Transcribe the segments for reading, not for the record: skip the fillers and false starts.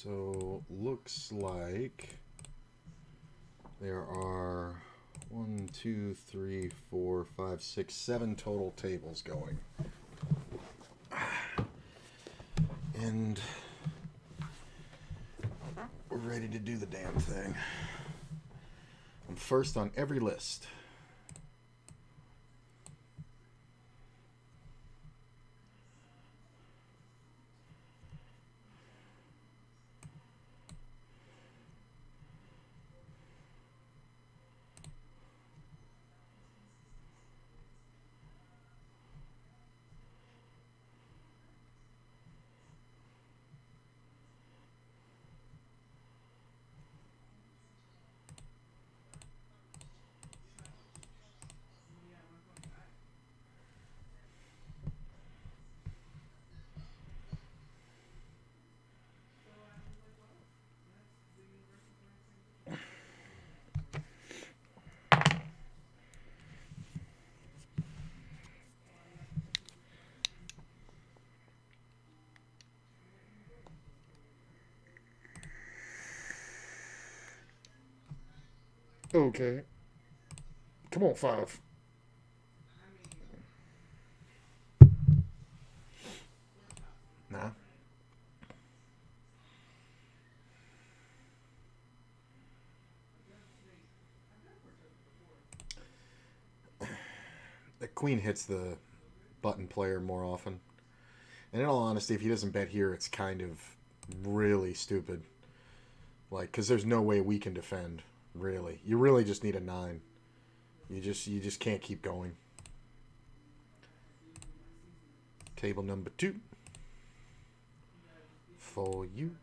So looks like there are 7 total tables going. And we're ready to do the damn thing. I'm first on every list. Okay. Come on, 5. Nah. The queen hits the button player more often. And in all honesty, if he doesn't bet here, it's kind of really stupid. Like, because there's no way we can defend. Really, you really just need a 9. You just can't keep going. Table number 2 for you.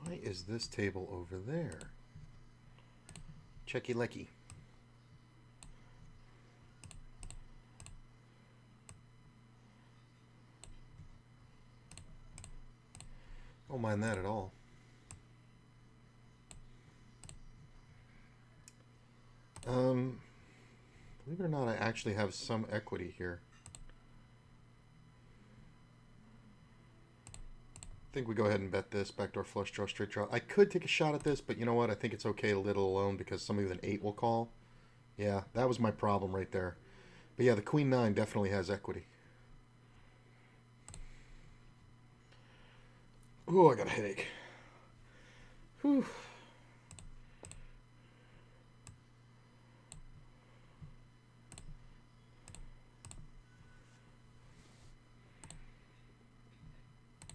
Why is this table over there? Checky lecky. Don't mind that at all. Believe it or not, I actually have some equity here. I think we go ahead and bet this. Backdoor flush draw, straight draw. I could take a shot at this, but you know what? I think it's okay to let it alone because somebody with an 8 will call. Yeah, that was my problem right there. But yeah, the queen 9 definitely has equity. Ooh, I got a headache. Whew.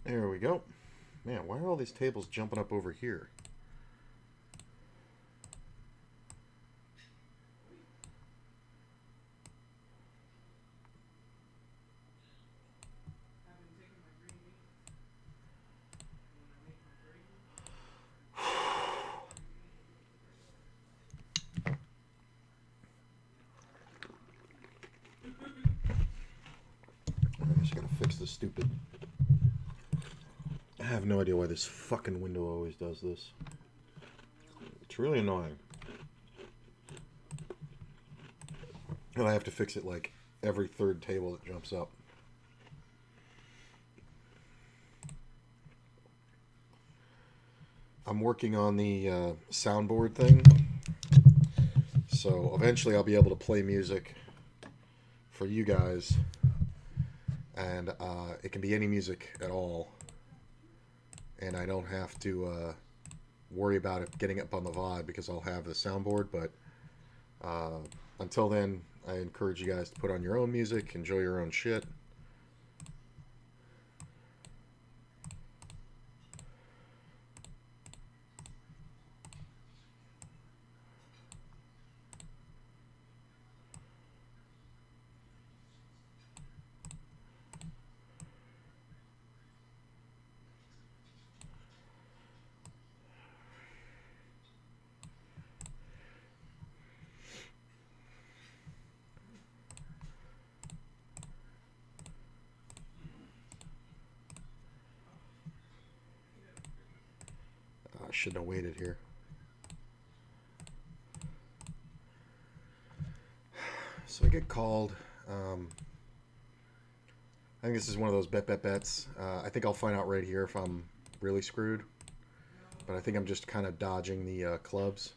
There we go. Man, why are all these tables jumping up over here? I just gotta fix this stupid... I have no idea why this fucking window always does this. It's really annoying. And I have to fix it like every third table that jumps up. I'm working on the soundboard thing. So eventually I'll be able to play music for you guys. And it can be any music at all. And I don't have to worry about it getting up on the VOD because I'll have the soundboard. But Uh, until then, I encourage you guys to put on your own music, enjoy your own shit. I shouldn't have waited here. So I get called. I think this is one of those bets. I think I'll find out right here if I'm really screwed. But I think I'm just kind of dodging the clubs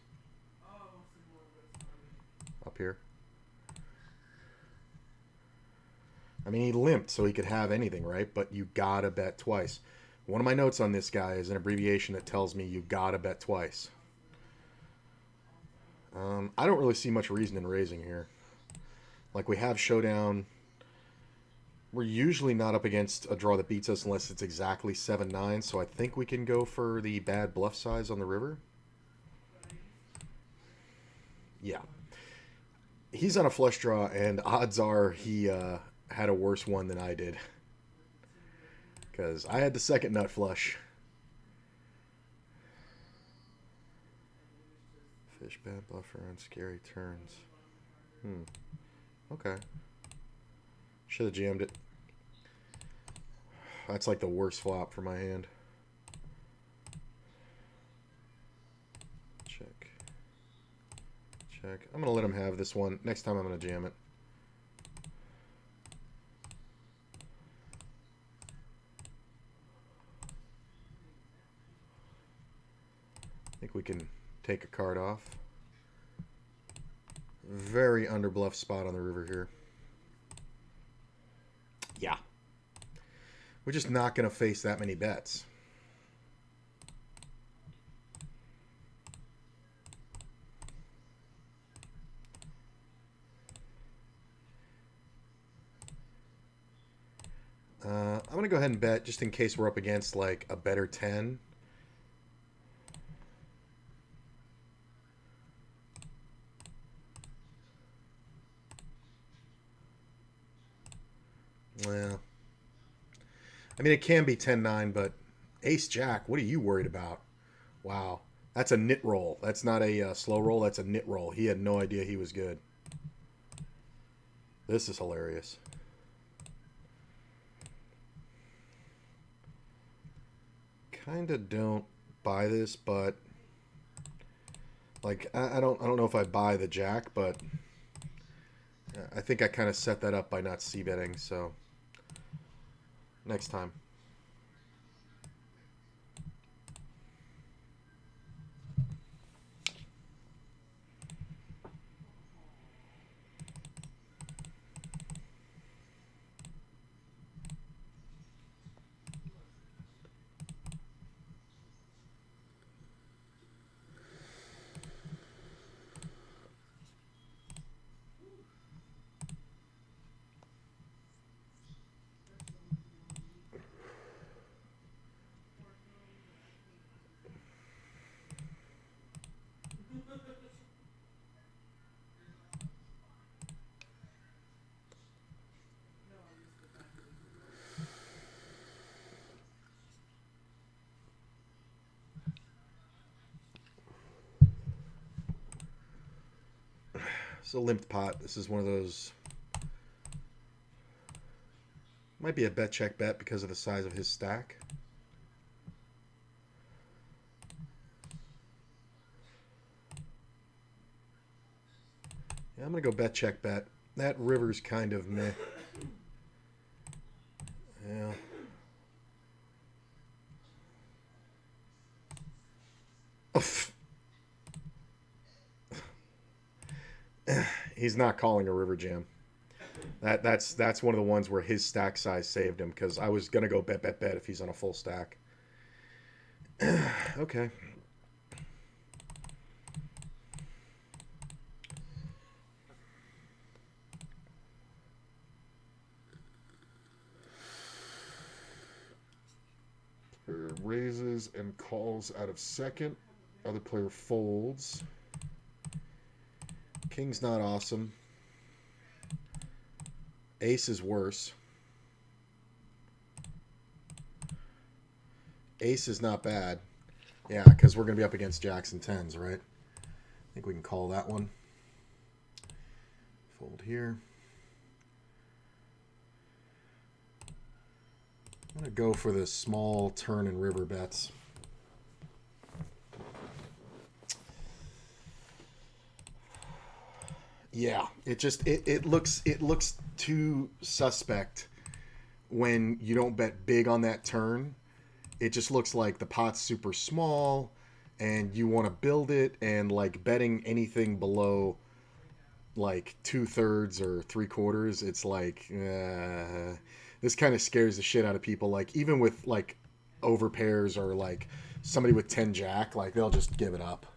up here. I mean, he limped, so he could have anything, right? But you gotta bet twice. One of my notes on this guy is an abbreviation that tells me you gotta bet twice. I don't really see much reason in raising here. Like, we have showdown. We're usually not up against a draw that beats us unless it's exactly 7-9, so I think we can go for the bad bluff size on the river. Yeah. He's on a flush draw, and odds are he had a worse one than I did. Because I had the second nut flush. Fish bad buffer on scary turns. Okay. Should have jammed it. That's like the worst flop for my hand. Check. Check. I'm going to let him have this one. Next time I'm going to jam it. I think we can take a card off. Very underbluff spot on the river here. Yeah. We're just not going to face that many bets. I'm going to go ahead and bet just in case we're up against like a better 10. Well, I mean, it can be 10-9, but ace-jack, what are you worried about? Wow. That's a nit roll. That's not a slow roll. That's a nit roll. He had no idea he was good. This is hilarious. Kind of don't buy this, but like I don't know if I buy the jack, but I think I kind of set that up by not c-betting. So next time. It's a limped pot. This is one of those. Might be a bet check bet because of the size of his stack. Yeah, I'm going to go bet check bet. That river's kind of meh. Yeah. He's not calling a river jam. That's one of the ones where his stack size saved him because I was gonna go bet if he's on a full stack. Okay. raises and calls out of second. Other player folds. King's not awesome. Ace is worse. Ace is not bad. Yeah, because we're going to be up against jacks and tens, right? I think we can call that one. Fold here. I'm going to go for the small turn and river bets. Yeah, it looks too suspect when you don't bet big on that turn. It just looks like the pot's super small and you want to build it, and like betting anything below like 2/3 or 3/4, it's like this kind of scares the shit out of people. Like even with like over pairs or like somebody with 10 jack, like they'll just give it up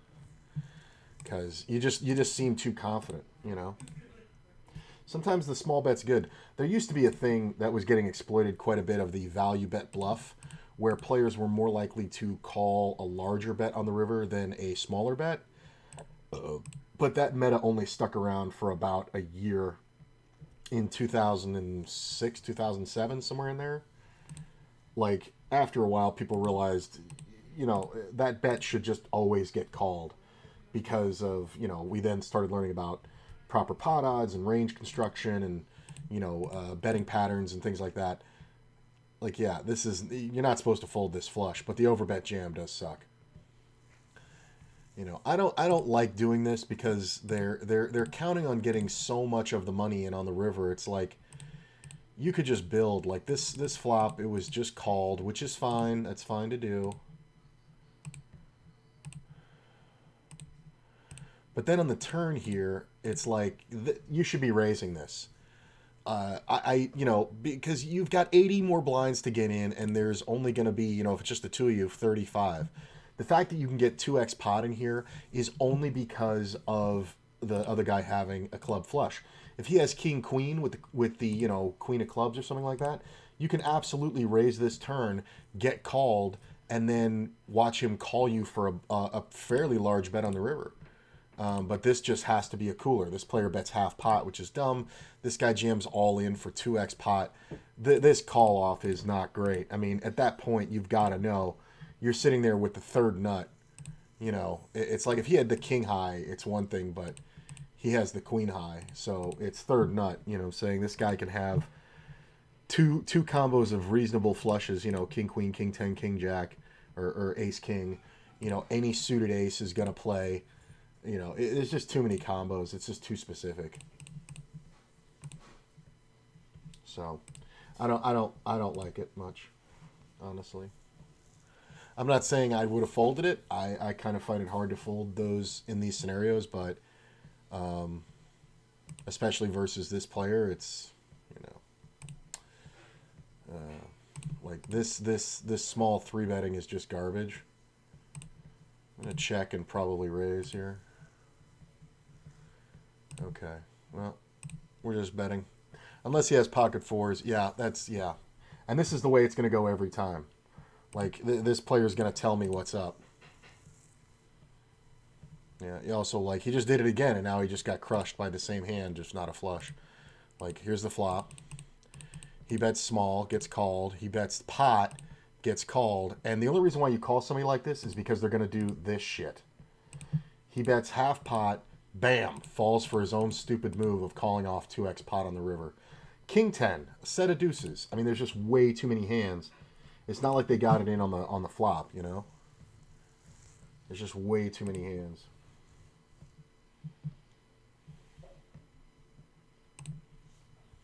because you just seem too confident, you know. Sometimes the small bet's good. There used to be a thing that was getting exploited quite a bit of the value bet bluff, where players were more likely to call a larger bet on the river than a smaller bet. But that meta only stuck around for about a year in 2006, 2007, somewhere in there. Like, after a while, people realized, you know, that bet should just always get called because of, you know, we then started learning about proper pot odds and range construction and, you know, betting patterns and things like that. Like, yeah, this is, you're not supposed to fold this flush, but the overbet jam does suck. You know, I don't like doing this because they're counting on getting so much of the money in on the river. It's like you could just build like this flop. It was just called, which is fine. That's fine to do. But then on the turn here, it's like you should be raising this. You know, because you've got 80 more blinds to get in, and there's only going to be, you know, if it's just the two of you, 35. The fact that you can get 2x pot in here is only because of the other guy having a club flush. If he has king queen with the you know, queen of clubs or something like that, you can absolutely raise this turn, get called, and then watch him call you for a fairly large bet on the river. But this just has to be a cooler. This player bets half pot, which is dumb. This guy jams all in for 2x pot. This call off is not great. I mean, at that point, you've got to know you're sitting there with the third nut. You know, it's like if he had the king high, it's one thing, but he has the queen high. So it's third nut, you know, saying this guy can have two combos of reasonable flushes, you know, king, queen, king, 10, king, jack, or ace, king. You know, any suited ace is going to play. You know, there's just too many combos. It's just too specific. So, I don't like it much, honestly. I'm not saying I would have folded it. I kind of find it hard to fold those in these scenarios, but especially versus this player, it's, you know, like this small 3-betting is just garbage. I'm gonna check and probably raise here. Okay, well, we're just betting. Unless he has pocket fours. Yeah, yeah. And this is the way it's going to go every time. Like, this player's going to tell me what's up. Yeah, he also, like, he just did it again, and now he just got crushed by the same hand, just not a flush. Like, here's the flop. He bets small, gets called. He bets pot, gets called. And the only reason why you call somebody like this is because they're going to do this shit. He bets half pot, bam, falls for his own stupid move of calling off 2x pot on the river. King 10, a set of deuces. I mean, there's just way too many hands. It's not like they got it in on the flop, you know? There's just way too many hands.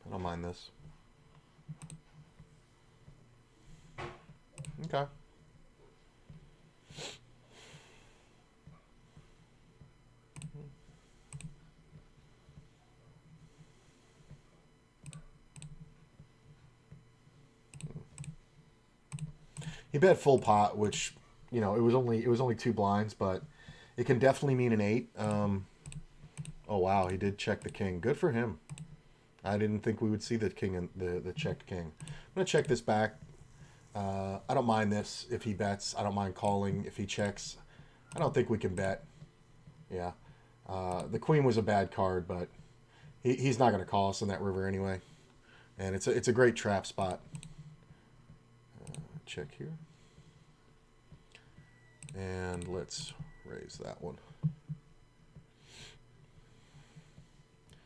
I don't mind this. Okay. He bet full pot, which, you know, it was only 2 blinds, but it can definitely mean an 8. Oh wow, he did check the king. Good for him. I didn't think we would see the king and the checked king. I'm gonna check this back. I don't mind this if he bets. I don't mind calling if he checks. I don't think we can bet. Yeah. The queen was a bad card, but he's not going to call us in that river anyway. And it's a great trap spot. Check here. And let's raise that one.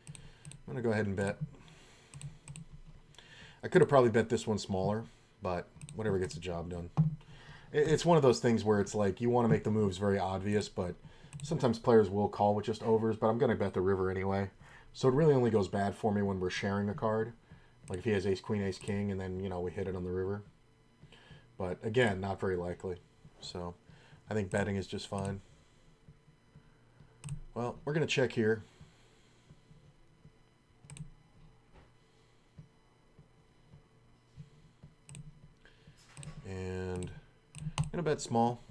I'm going to go ahead and bet. I could have probably bet this one smaller, but whatever gets the job done. It's one of those things where it's like you want to make the moves very obvious, but sometimes players will call with just overs, but I'm going to bet the river anyway. So it really only goes bad for me when we're sharing a card. Like if he has ace, queen, ace, king, and then, we hit it on the river. But again, not very likely. So I think betting is just fine. Well, we're going to check here. And I'm going to bet small.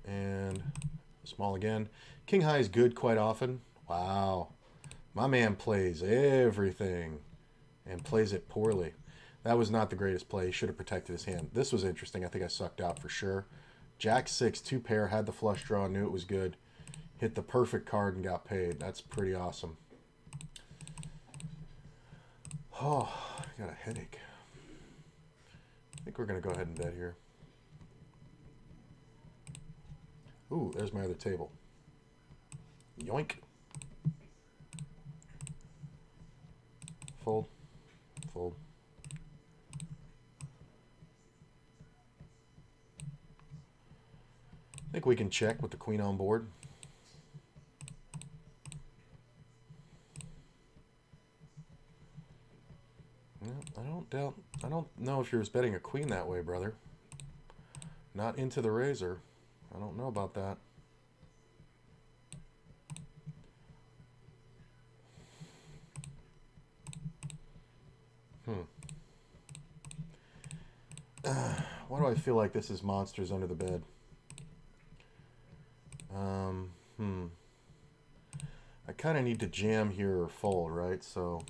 And small again. King high is good quite often. Wow. My man plays everything and plays it poorly. That was not the greatest play. He should have protected his hand. This was interesting. I think I sucked out for sure. Jack 6, 2 pair, had the flush draw, knew it was good. Hit the perfect card and got paid. That's pretty awesome. Oh, I got a headache. I think we're going to go ahead and bet here. Ooh, there's my other table. Yoink. Fold. Fold. I think we can check with the queen on board. I don't know if you're betting a queen that way, brother. Not into the razor. I don't know about that. Why do I feel like this is monsters under the bed? I kind of need to jam here or fold, right? So,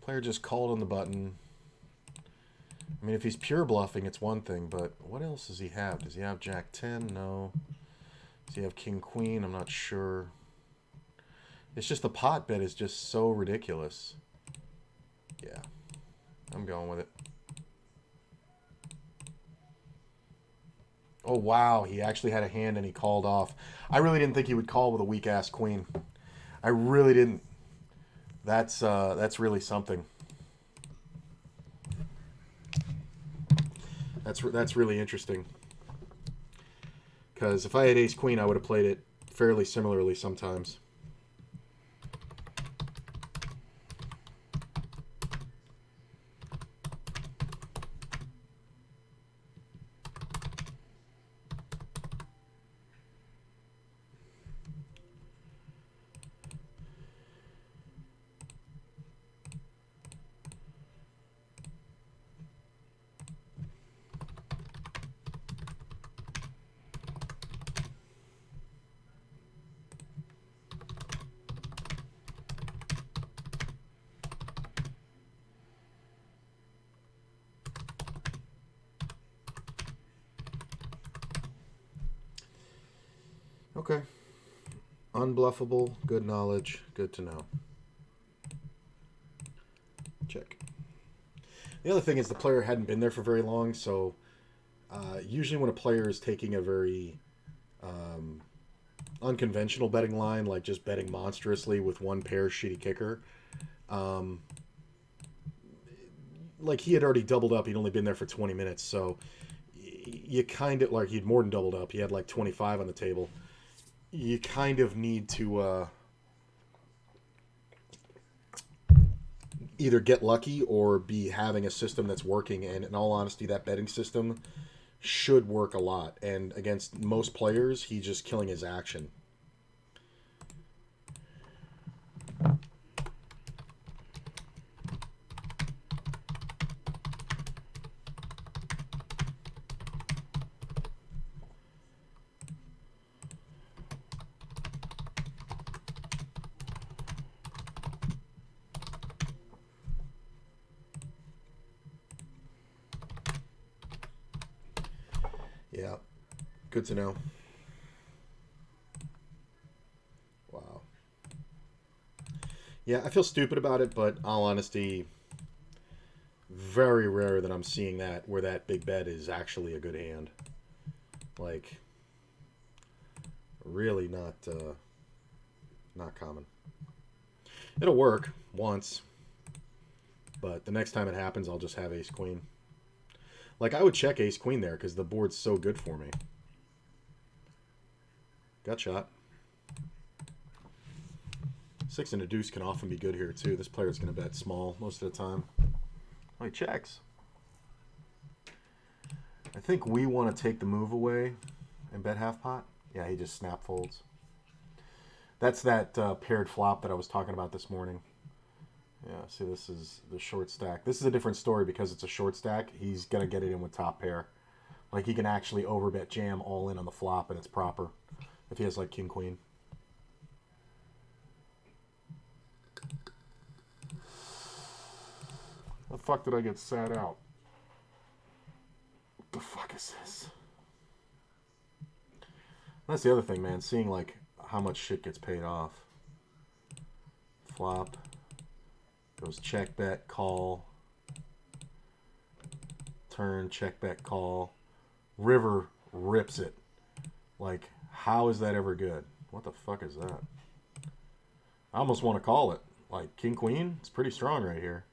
player just called on the button. I mean, if he's pure bluffing, it's one thing, but what else does he have? Does he have Jack 10? No. Does he have King Queen? I'm not sure. It's just the pot bet is just so ridiculous. Yeah, I'm going with it. Oh, wow, he actually had a hand and he called off. I really didn't think he would call with a weak-ass queen. I really didn't. That's really something. That's really interesting. Because if I had ace-queen, I would have played it fairly similarly sometimes. Okay. Unbluffable, good knowledge, good to know. Check. The other thing is the player hadn't been there for very long, so usually when a player is taking a very unconventional betting line, like just betting monstrously with one pair shitty kicker, like he had already doubled up. He'd only been there for 20 minutes, so you kind of, like he'd more than doubled up. He had like 25 on the table. You kind of need to either get lucky or be having a system that's working. And in all honesty, that betting system should work a lot. And against most players, he's just killing his action. Yeah. Good to know. Wow. Yeah, I feel stupid about it, but all honesty, very rare that I'm seeing that where that big bet is actually a good hand. Like, really not common. It'll work once, but the next time it happens, I'll just have ace queen. Like, I would check ace queen there because the board's so good for me. Gut shot. Six and a deuce can often be good here, too. This player's going to bet small most of the time. Oh, he checks. I think we want to take the move away and bet half pot. Yeah, he just snap folds. That's that paired flop that I was talking about this morning. Yeah, see, this is the short stack. This is a different story because it's a short stack. He's going to get it in with top pair. Like, he can actually overbet jam all in on the flop, and it's proper if he has, like, king, queen. The fuck did I get sat out? What the fuck is this? That's the other thing, man. Seeing, like, how much shit gets paid off. Flop. Goes check, bet, call. Turn, check, bet, call. River rips it. Like, how is that ever good? What the fuck is that? I almost want to call it. Like, king, queen? It's pretty strong right here.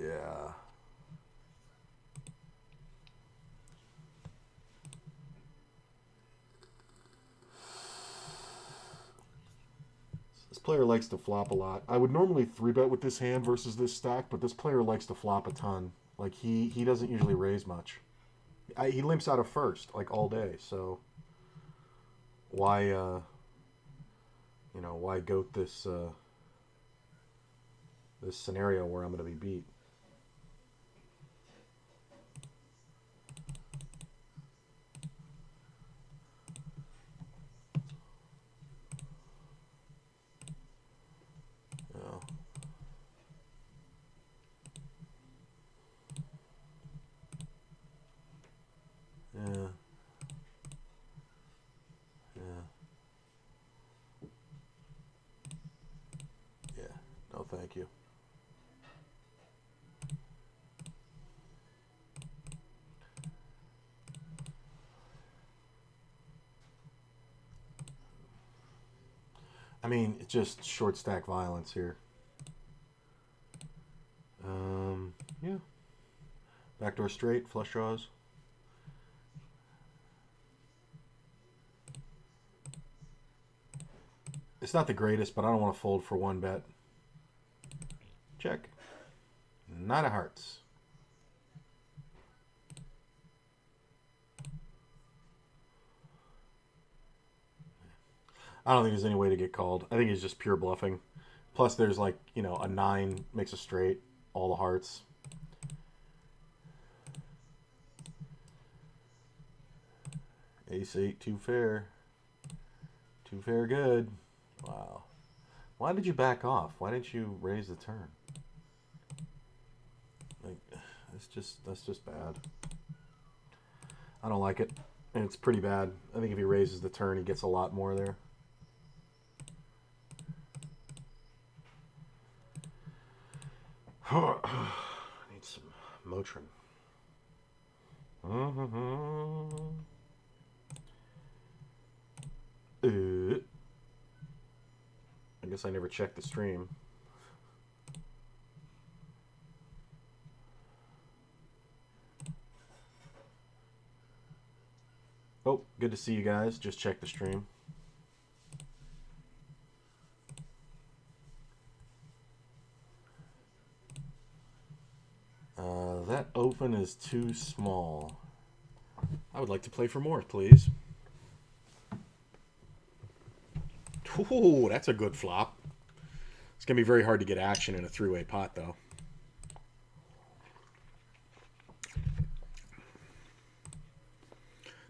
Yeah. This player likes to flop a lot. I would normally 3-bet with this hand versus this stack, but this player likes to flop a ton. Like, he doesn't usually raise much. He limps out of first, like, all day, so why, why goat this, this scenario where I'm going to be beat? Yeah. Yeah. Yeah. Yeah. No, thank you. I mean, it's just short stack violence here. Yeah. Backdoor straight, flush draws. It's not the greatest, but I don't want to fold for 1-bet. Check. Nine of hearts. I don't think there's any way to get called. I think he's just pure bluffing. Plus, there's like, a 9 makes a straight, all the hearts. Ace 8, too fair. Too fair good. Wow. Why did you back off? Why didn't you raise the turn? Like, that's just bad. I don't like it. And it's pretty bad. I think if he raises the turn, he gets a lot more there. I need some Motrin. I guess I never checked the stream. Oh, good to see you guys. Just check the stream. That open is too small. I would like to play for more, please. Ooh, that's a good flop. It's going to be very hard to get action in a 3-way pot, though.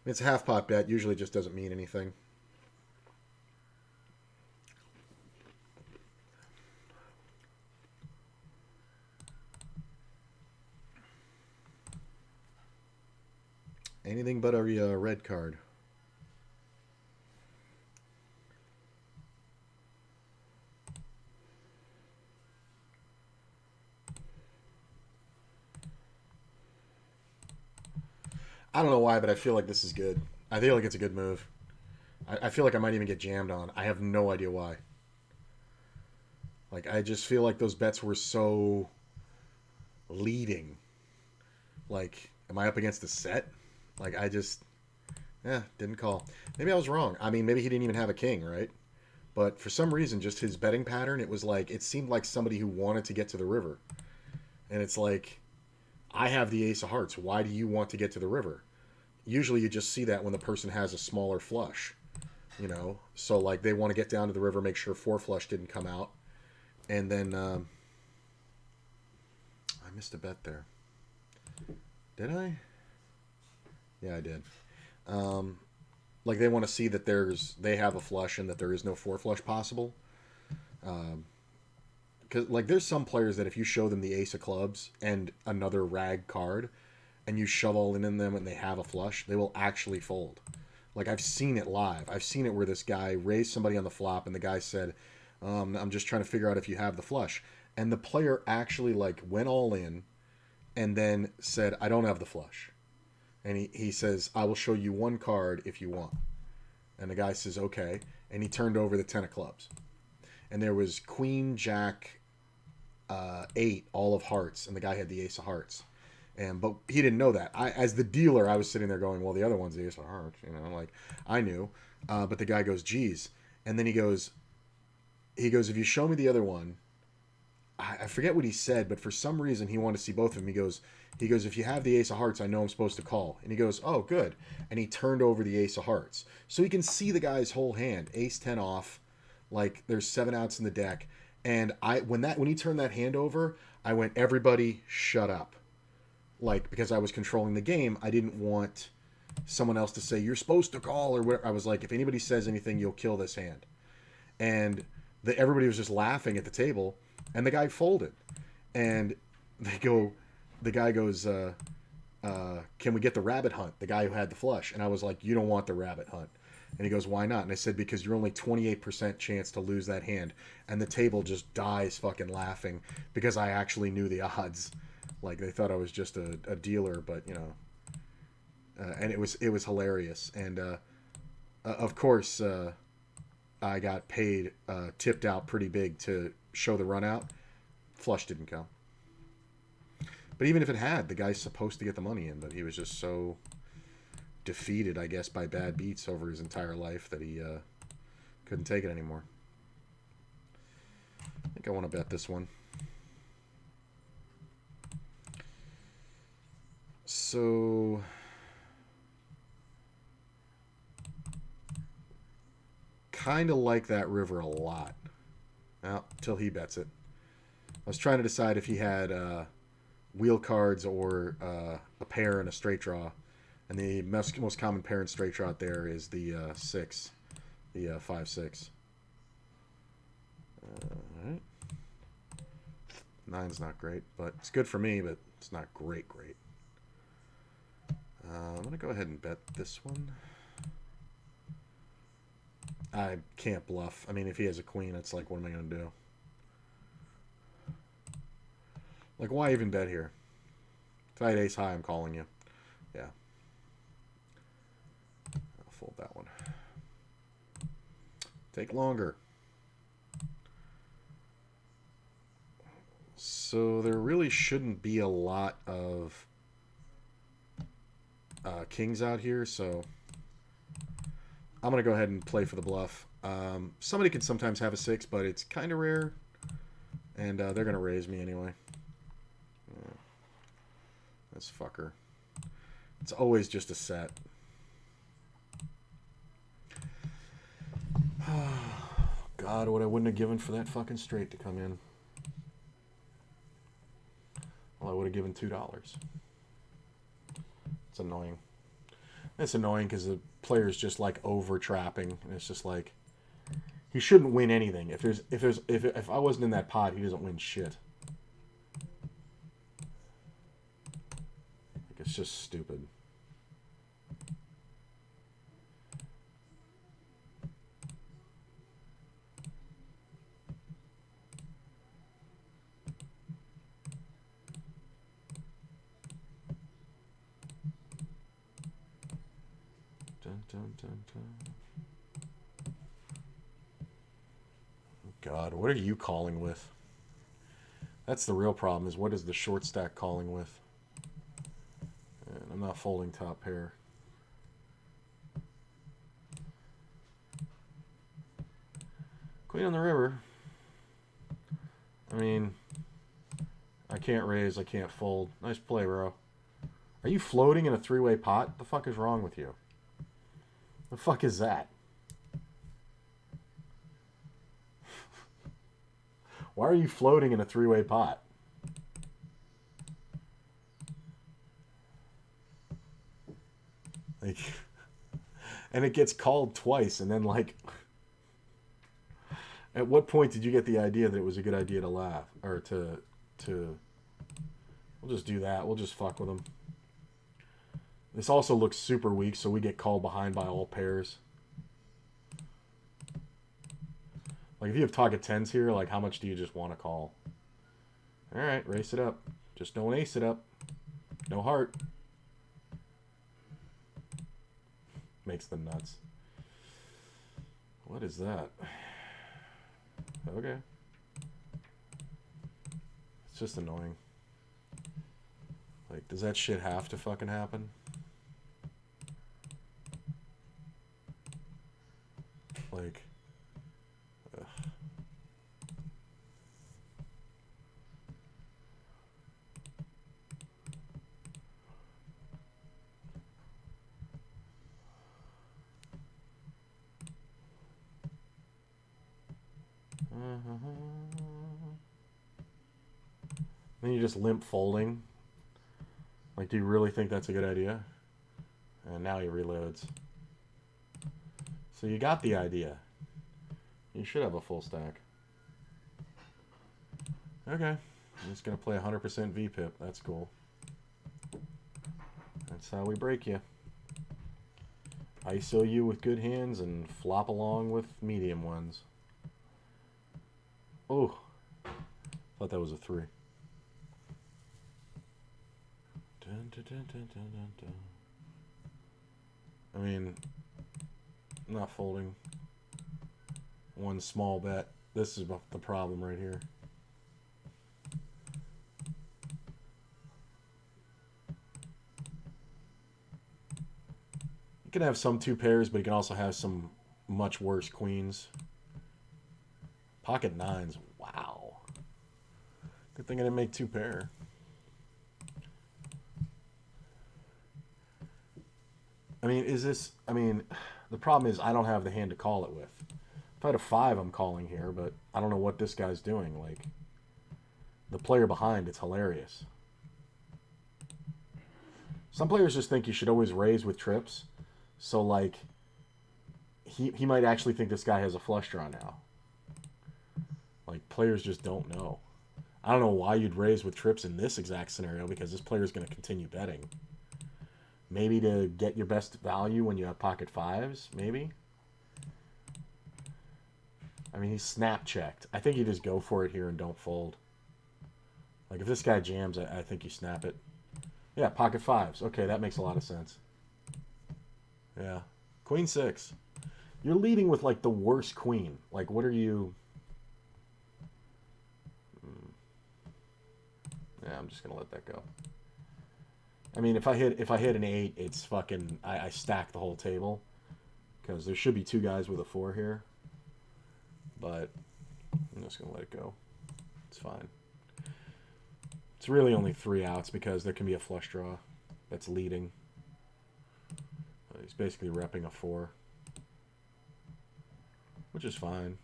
It's a half pot bet. Usually just doesn't mean anything. Anything but a red card. I don't know why, but I feel like this is good. I feel like it's a good move. I feel like I might even get jammed on. I have no idea why. Like, I just feel like those bets were so leading. Like, am I up against a set? Like, didn't call. Maybe I was wrong. I mean, maybe he didn't even have a king, right? But for some reason, just his betting pattern, it was like, it seemed like somebody who wanted to get to the river. And it's like, I have the ace of hearts. Why do you want to get to the river? Usually you just see that when the person has a smaller flush, you know? So, like, they want to get down to the river, make sure four flush didn't come out. And then, I missed a bet there. Did I? Yeah, I did. Like, they want to see that they have a flush and that there is no four flush possible. Because, like, there's some players that if you show them the ace of clubs and another rag card and you shove all in them and they have a flush, they will actually fold. Like, I've seen it live. I've seen it where this guy raised somebody on the flop and the guy said, I'm just trying to figure out if you have the flush. And the player actually, like, went all in and then said, I don't have the flush. And he says, I will show you one card if you want. And the guy says, okay. And he turned over the 10 of clubs. And there was queen, jack, 8, all of hearts. And the guy had the ace of hearts. But he didn't know that. As the dealer, I was sitting there going, well, the other one's the ace of hearts. You know, like, I knew. But the guy goes, geez. And then he goes, if you show me the other one, I forget what he said, but for some reason he wanted to see both of them. He goes, if you have the ace of hearts, I know I'm supposed to call. And he goes, oh, good. And he turned over the ace of hearts. So he can see the guy's whole hand. Ace 10 off. Like, there's 7 outs in the deck. And when he turned that hand over, I went, everybody shut up. Like, because I was controlling the game, I didn't want someone else to say, you're supposed to call, or whatever. I was like, if anybody says anything, you'll kill this hand. And everybody was just laughing at the table. And the guy folded. And the guy goes, can we get the rabbit hunt? The guy who had the flush. And I was like, you don't want the rabbit hunt. And he goes, why not? And I said, because you're only 28% chance to lose that hand. And the table just dies fucking laughing because I actually knew the odds. Like, they thought I was just a dealer, but, you know. And it was hilarious. And, of course, I got paid, tipped out pretty big to show the run out. Flush didn't come. But even if it had, the guy's supposed to get the money in, but he was just so defeated, I guess, by bad beats over his entire life that he couldn't take it anymore. I think I want to bet this one. So kind of like that river a lot. Well, till he bets it. I was trying to decide if he had wheel cards or a pair and a straight draw. And the most common pair and straight draw there is the 6. The 5-6. Alright. 9's not great, but it's good for me, but it's not great. I'm going to go ahead and bet this one. I can't bluff. I mean, if he has a queen, it's like, what am I going to do? Like, why even bet here? If I had ace high, I'm calling you. Yeah. I'll fold that one. Take longer. So there really shouldn't be a lot of kings out here, so I'm going to go ahead and play for the bluff. Somebody can sometimes have a 6, but it's kind of rare, and they're going to raise me anyway. Yeah. This fucker. It's always just a set. God, what I wouldn't have given for that fucking straight to come in. Well, I would have given $2. It's annoying. It's annoying because the player's just like over trapping, and it's just like he shouldn't win anything. If I wasn't in that pot, he doesn't win shit. Like, it's just stupid. dun, dun, dun. God, what are you calling with? That's the real problem, is what is the short stack calling with? And I'm not folding top pair. Queen on the river. I mean, I can't raise, I can't fold. Nice play, bro. Are you floating in a three-way pot? The fuck is wrong with you? The fuck is that? Why are you floating in a three-way pot? Like, and it gets called twice, and then like, at what point did you get the idea that it was a good idea to laugh or to? We'll just do that. We'll just fuck with them. This also looks super weak, so we get called behind by all pairs. Like, if you have target 10s here, like, how much do you just want to call? All right, race it up. Just don't ace it up. No heart. Makes them nuts. What is that? Okay. It's just annoying. Like, does that shit have to fucking happen? Like, ugh. Then you just limp folding. Like, do you really think that's a good idea? And now he reloads. So you got the idea. You should have a full stack. Okay. I'm just going to play 100% VPIP. That's cool. That's how we break you. ISO you with good hands and flop along with medium ones. Oh. Thought that was a 3. Dun, dun, dun, dun, dun, dun, dun. I mean, I'm not folding. One small bet. This is the problem right here. You can have some 2 pairs, but you can also have some much worse queens. Pocket 9s. Wow. Good thing I didn't make 2 pair. I mean, is this... I mean, the problem is I don't have the hand to call it with. If I had a 5, I'm calling here, but I don't know what this guy's doing. Like, the player behind, it's hilarious. Some players just think you should always raise with trips. So, like, he might actually think this guy has a flush draw now. Like, players just don't know. I don't know why you'd raise with trips in this exact scenario, because this player is going to continue betting. Maybe to get your best value when you have pocket 5s, maybe. I mean, he's snap checked. I think you just go for it here and don't fold. Like, if this guy jams, I think you snap it. Yeah, pocket 5s. Okay, that makes a lot of sense. Yeah. Queen 6. You're leading with, like, the worst queen. Like, what are you... Yeah, I'm just going to let that go. I mean, if I hit an 8, it's fucking... I stack the whole table. Because there should be 2 guys with a 4 here. But I'm just going to let it go. It's fine. It's really only 3 outs because there can be a flush draw that's leading. He's basically repping a 4. Which is fine.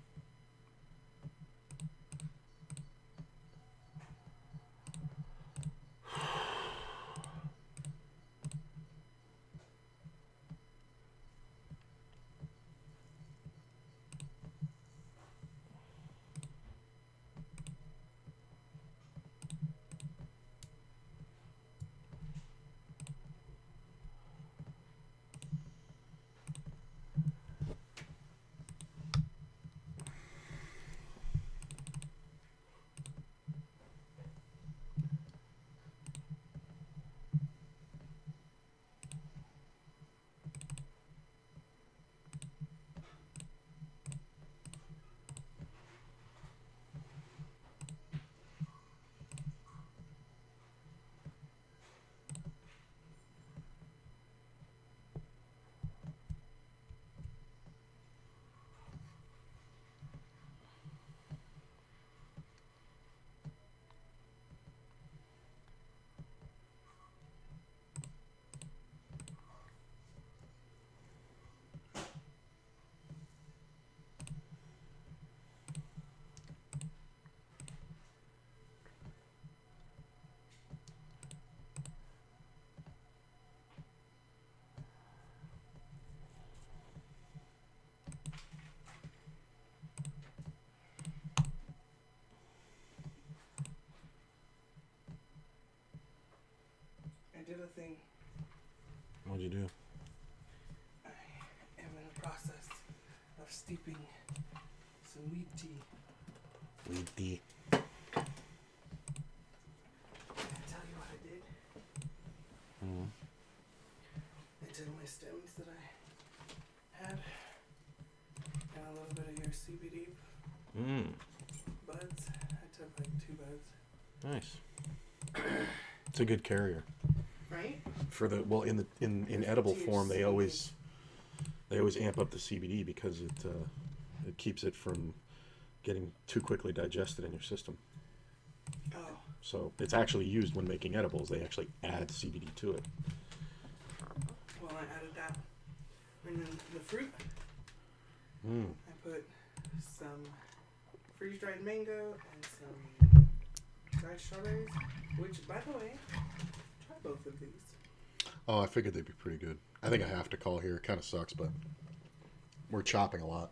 thing. What'd you do? I am in the process of steeping some weed tea. Weed tea. Can I tell you what I did? Mm. I took my stems that I had and a little bit of your CBD buds. I took like 2 buds. Nice. It's a good carrier. Right? For the in edible form, they always amp up the CBD because it keeps it from getting too quickly digested in your system. Oh. So it's actually used when making edibles. They actually add CBD to it. Well, I added that. And then the fruit, I put some freeze-dried mango and some dried strawberries, which, by the way, try both of these. Oh, I figured they'd be pretty good. I think I have to call here. It kind of sucks, but we're chopping a lot.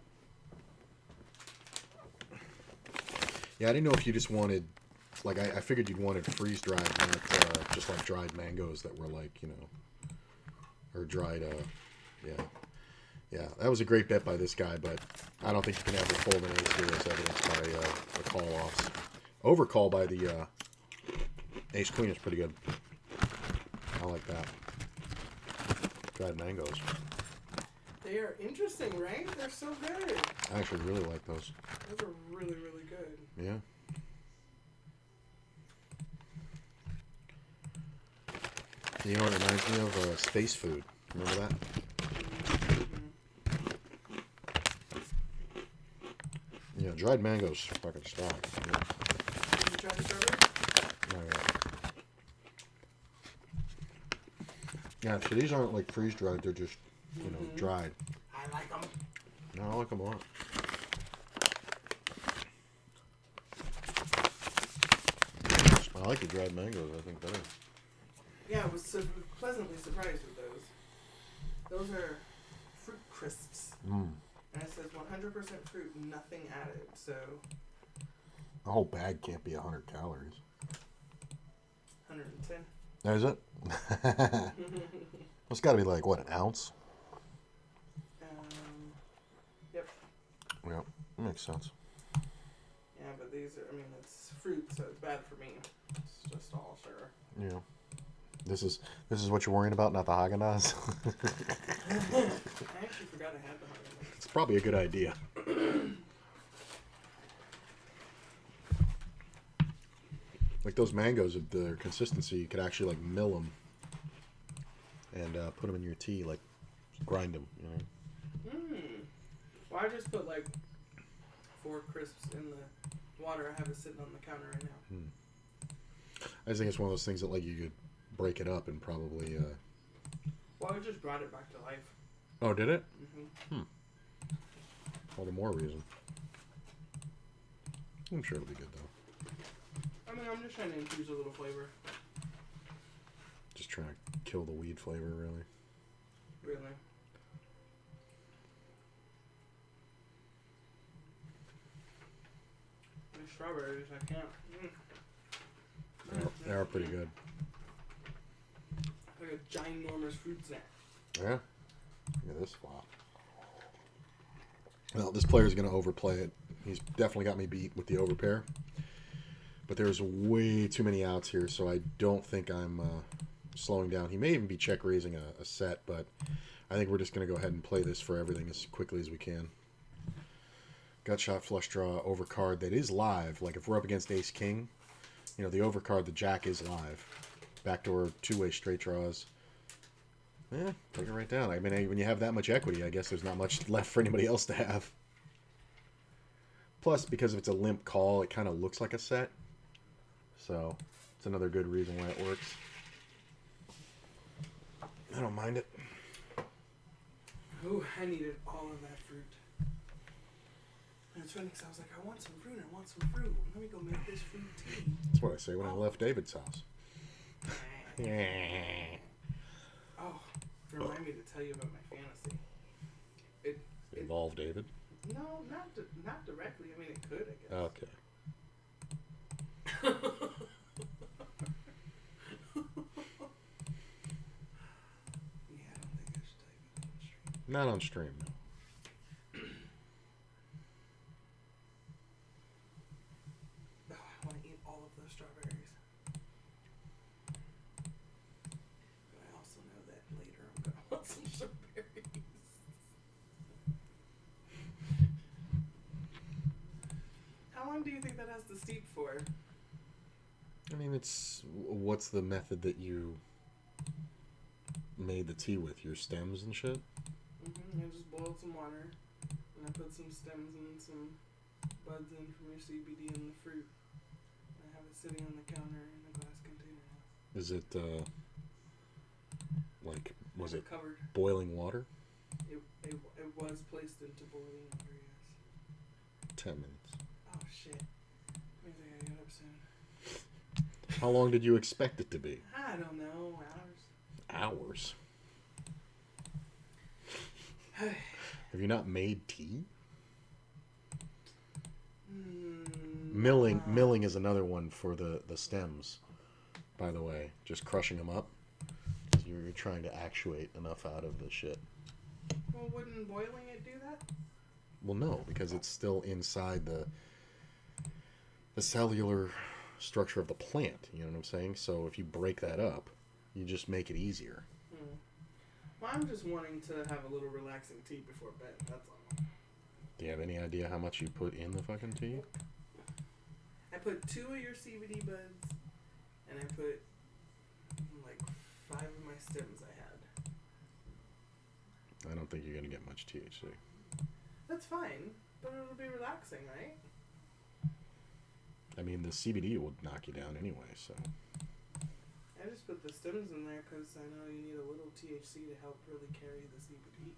Yeah, I didn't know if you just wanted, like, I figured you'd wanted freeze-dried, not just like dried mangoes that were like, you know, or dried, yeah. Yeah, that was a great bet by this guy, but I don't think you can ever fold an ace here as evidenced by the call-offs. Overcall by the ace-queen is pretty good. I like that. Dried mangoes. They are interesting, right? They're so good. I actually really like those. Those are really, really good. Yeah. You know what it reminds me of? Space food. Remember that? Yeah, dried mangoes fucking strong. Yeah. Did you try the strawberry? Oh, yeah. Yeah, so these aren't like freeze dried, they're just, you know, dried. I like them. No, I like them a lot. I like the dried mangoes, I think better. Yeah, I was pleasantly surprised with those. Those are fruit crisps. Mm. And it says 100% fruit, nothing added. So The whole bag can't be 100 calories. 110. Is it? It's got to be like, what, an ounce? Yep. Yeah, that makes sense. Yeah, but these are, I mean, it's fruit, so it's bad for me. It's just all sugar. Yeah. This is what you're worrying about, not the Haagen-Dazs? I actually forgot I had the Haagen-Dazs. It's probably a good idea. Like those mangoes, their consistency, you could actually like mill them and put them in your tea, like grind them, you know? Well, I just put like 4 crisps in the water. I have it sitting on the counter right now. I just think it's one of those things that like you could break it up and probably... Well, I just brought it back to life. Oh, did it? Mm-hmm. All the more reason. I'm sure it'll be good, though. I mean, I'm just trying to infuse a little flavor. Just trying to kill the weed flavor, really. Really. The strawberries, I can't. They are pretty good. Like a ginormous fruit snack. Yeah? Look at this flop. Well, this player's going to overplay it. He's definitely got me beat with the overpair. But there's way too many outs here, so I don't think I'm slowing down. He may even be check raising a set, but I think we're just going to go ahead and play this for everything as quickly as we can. Gut shot, flush draw, overcard that is live. Like if we're up against ace king, you know, the overcard, the jack is live. Backdoor, two-way straight draws. Yeah, take it right down. I mean, when you have that much equity, I guess there's not much left for anybody else to have. Plus, because if it's a limp call, it kind of looks like a set. So, it's another good reason why it works. I don't mind it. Ooh, I needed all of that fruit. And it's funny because I was like, I want some fruit, I want some fruit. Let me go make this fruit tea. That's what I say when I left David's house. Oh, remind me to tell you about my fantasy. It Involved David? No, not directly. I mean, it could, I guess. Okay. Not on stream. Oh, I want to eat all of those strawberries. But I also know that later I'm going to want some strawberries. How long do you think that has to steep for? I mean, what's the method that you made the tea with? Your stems and shit? I just boiled some water, and I put some stems and some buds in from your CBD and the fruit. I have it sitting on the counter in a glass container now. Is it, was it covered? Boiling water? It was placed into boiling water, yes. 10 minutes. Oh, shit. Maybe I gotta get up soon. How long did you expect it to be? I don't know. Hours? Have you not made tea? Milling is another one for the stems, by the way. Just crushing them up. You're trying to actuate enough out of the shit. Well, wouldn't boiling it do that? Well, no, because it's still inside the cellular structure of the plant. You know what I'm saying? So if you break that up, you just make it easier. Well, I'm just wanting to have a little relaxing tea before bed. That's all. Do you have any idea how much you put in the fucking tea? I put 2 of your CBD buds, and I put like 5 of my stems I had. I don't think you're going to get much THC. That's fine, but it'll be relaxing, right? I mean, the CBD would knock you down anyway, so. I just put the stems in there because I know you need a little THC to help really carry the CBD.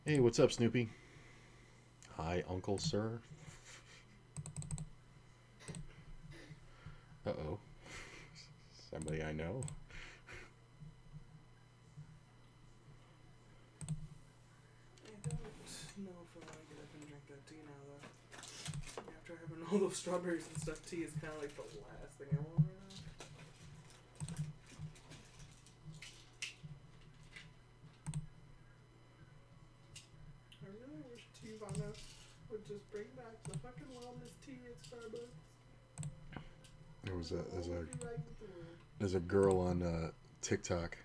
Hey, what's up, Snoopy? Hi, Uncle Sir. Uh-oh. Somebody I know. I don't know if I want to get up and drink that tea now, though. After having all those strawberries and stuff, tea is kind of like the last thing I want right now. I really wish Teavana would just bring back the fucking wellness tea at Starbucks. There's a girl on TikTok.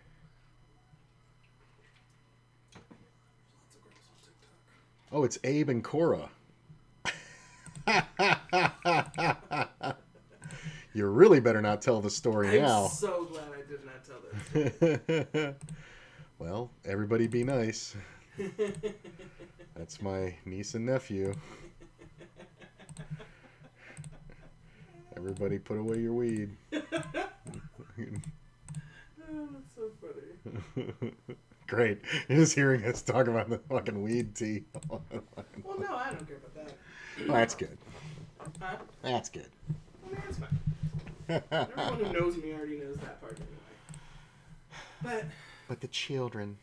Lots of girls on TikTok. Oh, it's Abe and Cora. You really better not tell the story now. I'm so glad I did not tell that story. Well, everybody be nice. That's my niece and nephew. Everybody put away your weed. Oh, that's so funny. Great. You're just hearing us talk about the fucking weed tea. Well, no, I don't care about that. Well, that's good. Huh? That's good. I mean, it's fine. Everyone who knows me already knows that part anyway. But the children.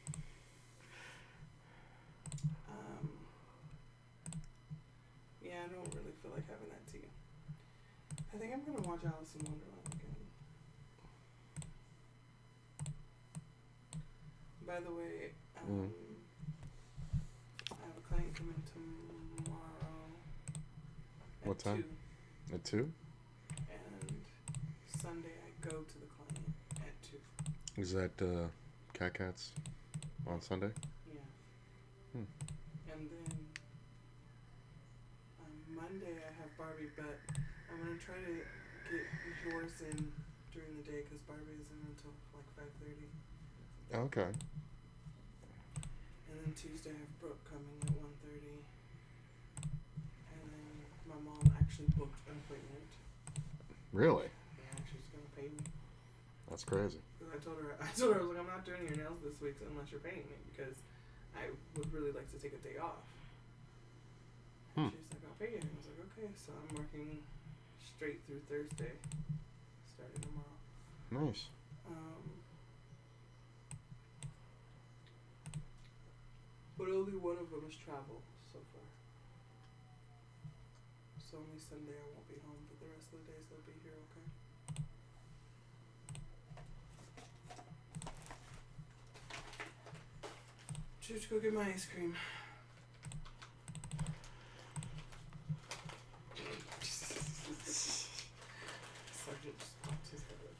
Yeah, I don't really feel like having that tea. I think I'm gonna watch Alice in Wonderland again. By the way, I have a client coming tomorrow. What time? 2. At 2? And Sunday I go to the client at 2. Is that Cats on Sunday? Yeah. And then on Monday I have Barbie, but I'm going to try to get yours in during the day because Barbie isn't until like 5:30. Okay. And then Tuesday I have Brooke coming at 1:30. And then my mom actually booked an appointment. Really? Yeah, she's going to pay me. That's crazy. I told her, I was like, I'm not doing your nails this week unless you're paying me because I would really like to take a day off. And she's like, I'll pay you. And I was like, okay. So I'm working straight through Thursday, starting tomorrow. Nice. But only one of them is travel so far. So only Sunday I won't be home, but the rest of the days they'll be here, okay? should go get my ice cream. Sergeant just popped his head up.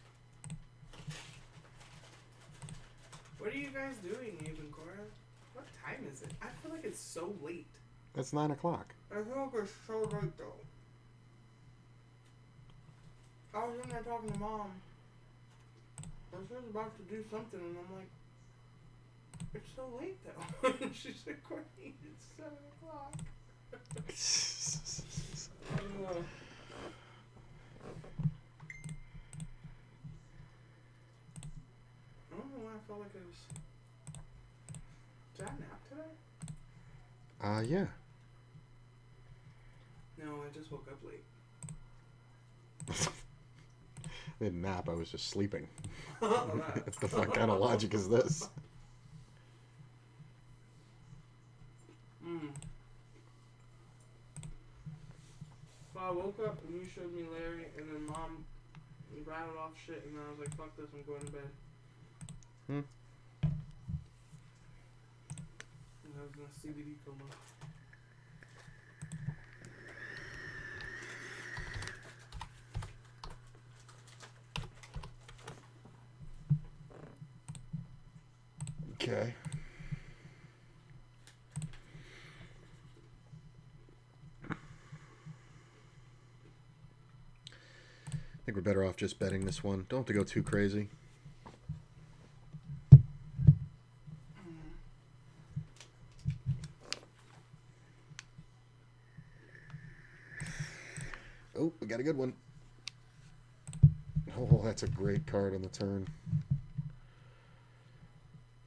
What are you guys doing, Abe and Cora? What time is it? I feel like it's so late. It's 9 o'clock. I feel like it's so late though. I was in there talking to Mom. And she was about to do something, and I'm like, it's so late though. She said, Courtney, it's 7 o'clock. I don't know why I felt like it was. Did I nap today? Yeah. No, I just woke up late. I didn't nap, I was just sleeping. Oh, What the fuck kind of logic is this? So I woke up and you showed me Larry, and then Mom rattled off shit, and I was like, fuck this, I'm going to bed. And I was in a CBD coma. Okay. I think we're better off just betting this one. Don't have to go too crazy. Oh, we got a good one. Oh, that's a great card on the turn.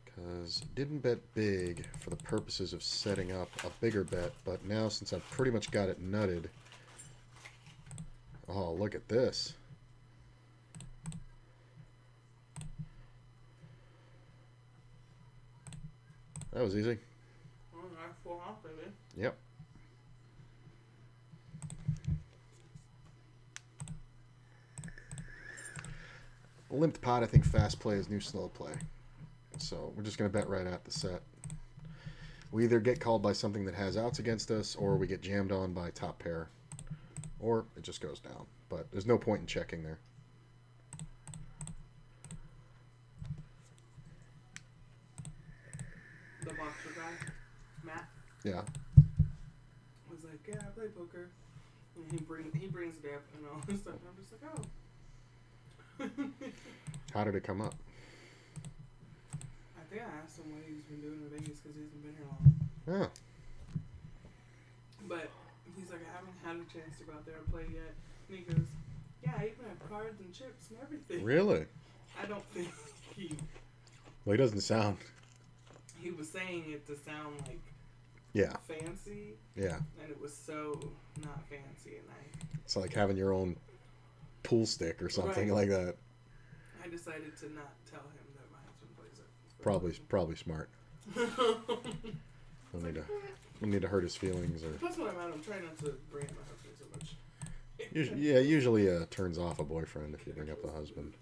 Because didn't bet big for the purposes of setting up a bigger bet, but now since I've pretty much got it nutted. Oh, look at this. That was easy. I full off, baby. Yep. Limped pot, I think fast play is new slow play. So we're just going to bet right at the set. We either get called by something that has outs against us, or we get jammed on by top pair. Or it just goes down. But there's no point in checking there. The boxer guy, Matt, Yeah. was like, yeah, I play poker. And he brings it up and all this stuff. And I'm just like, oh. How did it come up? I think I asked him what he's been doing in Vegas because he hasn't been here long. Oh. But he's like, I haven't had a chance to go out there and play yet. And he goes, yeah, I even have cards and chips and everything. Really? I don't think he Well, he doesn't sound. he was saying it to sound like Yeah. fancy, Yeah. and it was so not fancy. And It's like having your own pool stick or something like that. I decided to not tell him that my husband plays it. Probably smart. Don't need to hurt his feelings or. That's what I'm at. I'm trying not to bring up my husband so much. Usually turns off a boyfriend if you bring up the husband.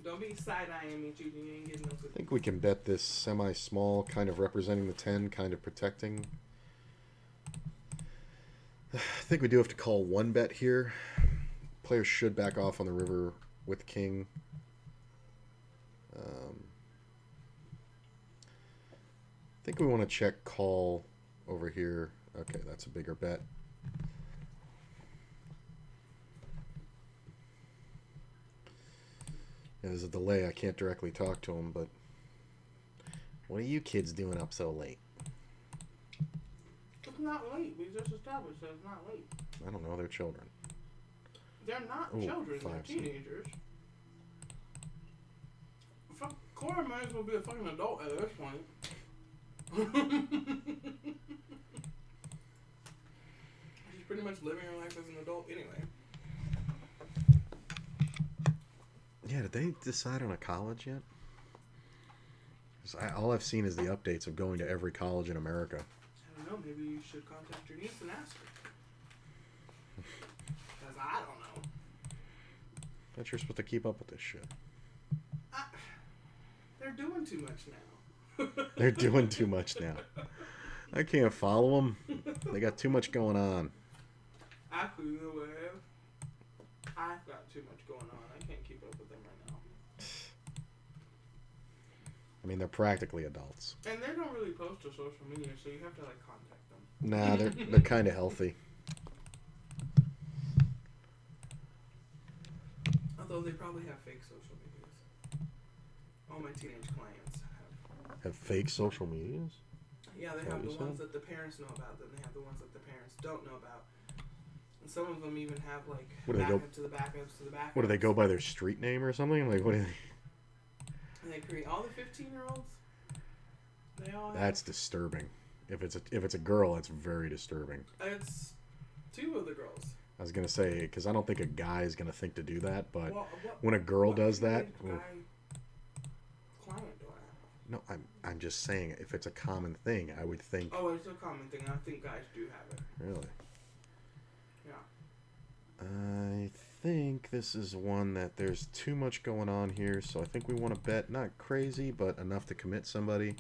Don't be side-eyeing me, Judy. You ain't getting no good. I think we can bet this semi-small, kind of representing the 10, kind of protecting. I think we do have to call one bet here. Players should back off on the river with king. I think we want to check call over here. Okay, that's a bigger bet. Yeah, there's a delay. I can't directly talk to him, but what are you kids doing up so late? It's not late. We just established that it's not late. I don't know. They're children. They're not Ooh, children. They're 5 teenagers. Fuck, Cora might as well be a fucking adult at this point. She's pretty much living her life as an adult anyway. Yeah, did they decide on a college yet? 'Cause all I've seen is the updates of going to every college in America. I don't know. Maybe you should contact your niece and ask her. Because I don't know. Bet you're supposed to keep up with this shit. They're doing too much now. They're doing too much now. I can't follow them. They got too much going on. I couldn't live. I've got too much going on. I can't keep up with them right now. I mean, they're practically adults. And they don't really post to social media, so you have to like contact them. Nah, they're kind of healthy. Although they probably have fake social medias. All my teenage clients Have fake social medias? Yeah, they have the ones that the parents know about, then they have the ones that the parents don't know about. And some of them even have like backup to the backups to the backups. What do they go by, their street name or something? Like, what do they? And they create all the 15-year-olds. They all. That's disturbing. If it's a girl, that's very disturbing. It's 2 of the girls. I was gonna say, because I don't think a guy is gonna think to do that, but Well, when a girl does that, client do I have? no, I'm just saying, if it's a common thing, I would think. Oh, it's a common thing. I think guys do have it. Really? Yeah. I think this is one that there's too much going on here, so I think we want to bet, not crazy, but enough to commit somebody.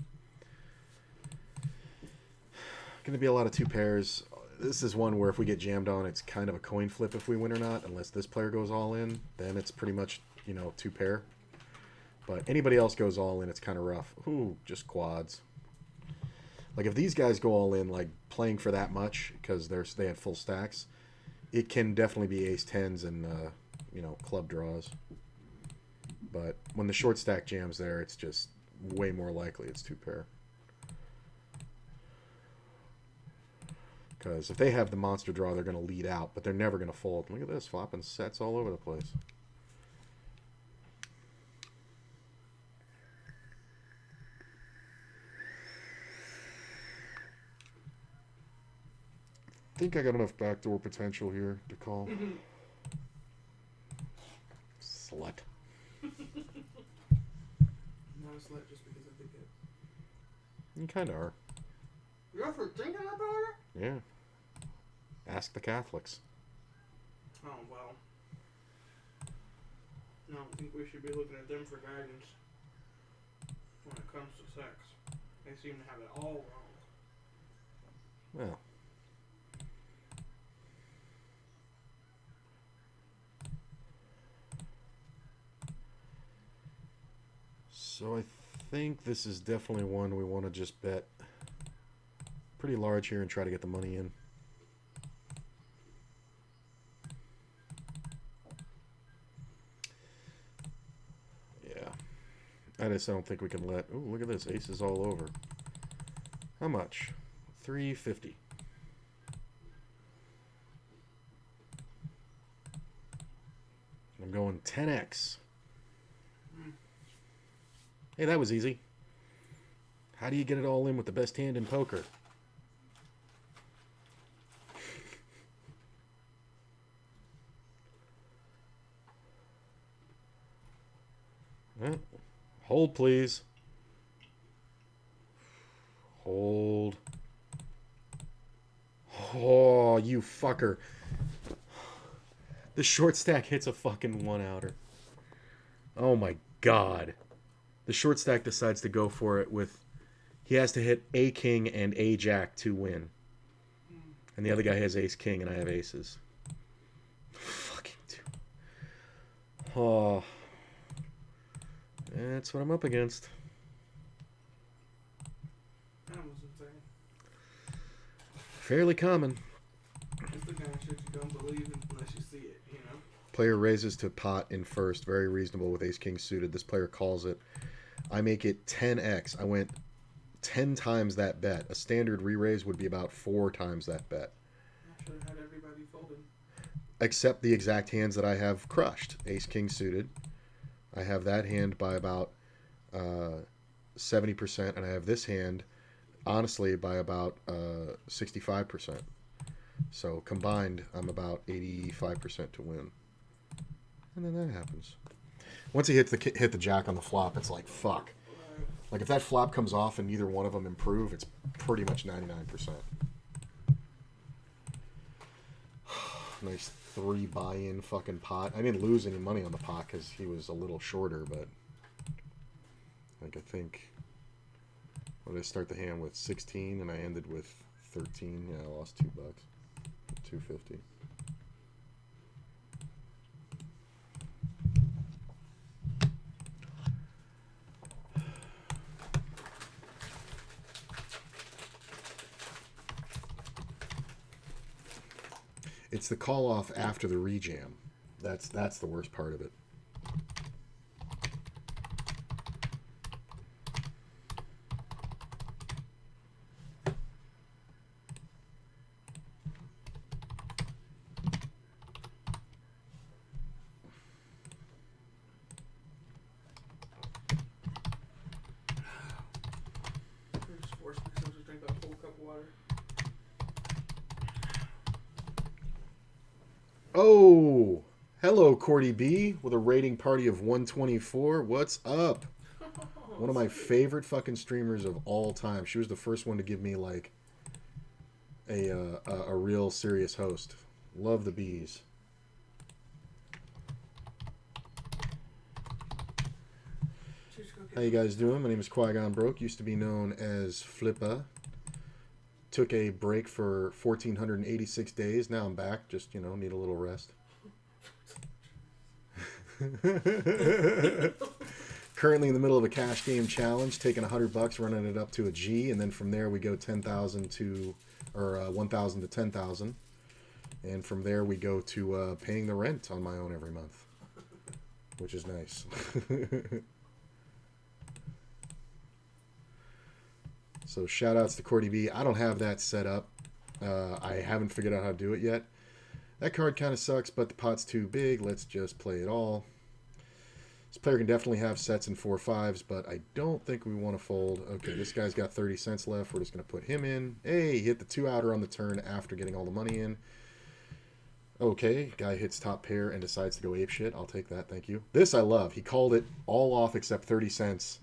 Going to be a lot of 2 pairs. This is one where if we get jammed on, it's kind of a coin flip if we win or not. Unless this player goes all in, then it's pretty much, 2 pair. But anybody else goes all in, it's kind of rough. Ooh, just quads. Like if these guys go all in, like playing for that much because they had full stacks, it can definitely be ace 10s and club draws. But when the short stack jams there, it's just way more likely it's 2 pair. Because if they have the monster draw, they're going to lead out, but they're never going to fold. Look at this, flopping sets all over the place. I think I got enough backdoor potential here to call. Slut. Not a slut just because I think it. You kind of are. You're for thinking about it? Yeah. Ask the Catholics. Oh, well. I don't think we should be looking at them for guidance when it comes to sex. They seem to have it all wrong. Well. So I think this is definitely one we want to just bet pretty large here and try to get the money in. Yeah. I just don't think we can let... Ooh, look at this. Aces all over. How much? $350. I'm going 10x. Hey, that was easy. How do you get it all in with the best hand in poker? Hold, please. Hold. Oh, you fucker. The short stack hits a fucking 1-outer. Oh my god. The short stack decides to go for it with... He has to hit a king and a jack to win. And the other guy has ace king and I have aces. Fucking two. Oh. That's what I'm up against. That was insane. Fairly common. It's the kind of shit you don't believe unless you see it, you know? Player raises to pot in first. Very reasonable with ace king suited. This player calls it. I make it 10x. I went 10 times that bet. A standard re-raise would be about 4 times that bet. I should have had everybody folded. Except the exact hands that I have crushed. Ace king suited. I have that hand by about 70%, and I have this hand, honestly, by about 65%. So combined, I'm about 85% to win. And then that happens. Once he hit the jack on the flop, it's like, fuck. Like, if that flop comes off and neither one of them improve, it's pretty much 99%. Nice 3 buy-in fucking pot. I didn't lose any money on the pot because he was a little shorter, but... Like, I think... What did I start the hand with? 16, and I ended with 13. Yeah, I lost $2. 250. It's the call off after the rejam. That's the worst part of it. I just forced myself to drink a whole cup of water. Oh, hello, Cordy B, with a rating party of 124. What's up? One of my favorite fucking streamers of all time. She was the first one to give me like a real serious host. Love the bees. How you guys doing? My name is Qui-Gon Broke. Used to be known as Flippa. Took a break for 1,486 days. Now I'm back. Just, need a little rest. Currently in the middle of a cash game challenge, taking $100, running it up to a G, and then from there we go 10,000 to, or 1,000 to 10,000, and from there we go to paying the rent on my own every month, which is nice. So shout outs to Cordy B. I don't have that set up. I haven't figured out how to do it yet. That card kind of sucks, but the pot's too big. Let's just play it all. This player can definitely have sets and 4/5s, but I don't think we want to fold. Okay, this guy's got 30 cents left. We're just going to put him in. Hey, he hit the 2-outer on the turn after getting all the money in. Okay, guy hits top pair and decides to go apeshit. I'll take that, thank you. This I love. He called it all off except 30 cents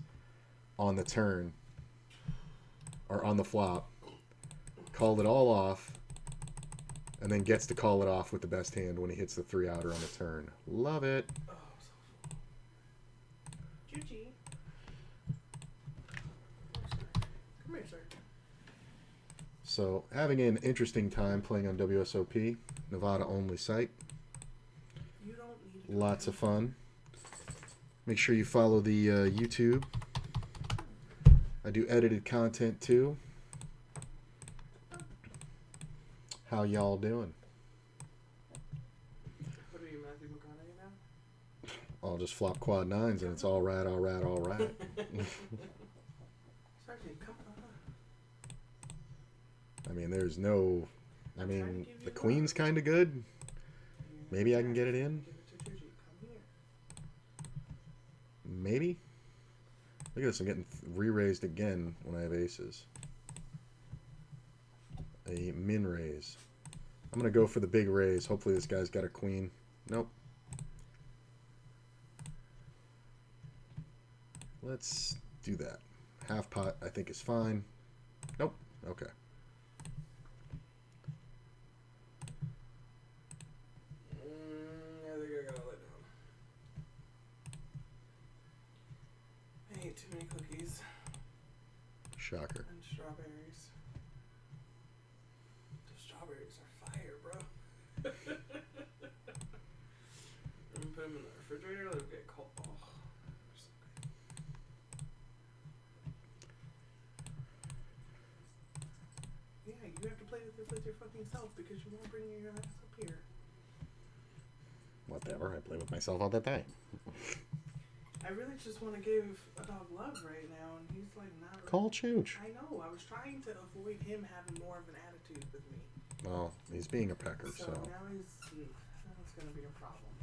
on the turn. Or on the flop. Called it all off. And then gets to call it off with the best hand when he hits the 3-outer on the turn. Love it. Oh, so Juji. Come here, sir. So, having an interesting time playing on WSOP, Nevada only site. You don't need Lots of fun. Make sure you follow the YouTube. I do edited content too. How y'all doing? What are you, Matthew McConaughey now? I'll just flop quad 9s and it's all right, all right, all right. Sergeant, come on. I mean, there's no... I mean, the queen's kind of good. Maybe I can get it in. Give it to Juji. Come here. Maybe. Look at this, I'm getting re-raised again when I have aces. A min raise. I'm going to go for the big raise. Hopefully this guy's got a queen. Nope. Let's do that. Half pot I think is fine. Nope. Okay. I think I gotta let down. I ate too many cookies Shocker. and strawberries. The strawberries are fire, bro. I'm gonna put them in the refrigerator. They'll get cold. Oh, they're so good. Yeah, you have to play with your fucking self because you won't bring your ass up here. Whatever. I play with myself all the time. I really just want to give a dog love right now, and he's like not. Really. Call Chooch. I know. I was trying to avoid him having more of an attitude with me. Well, he's being a pecker, so. Now it's gonna be a problem.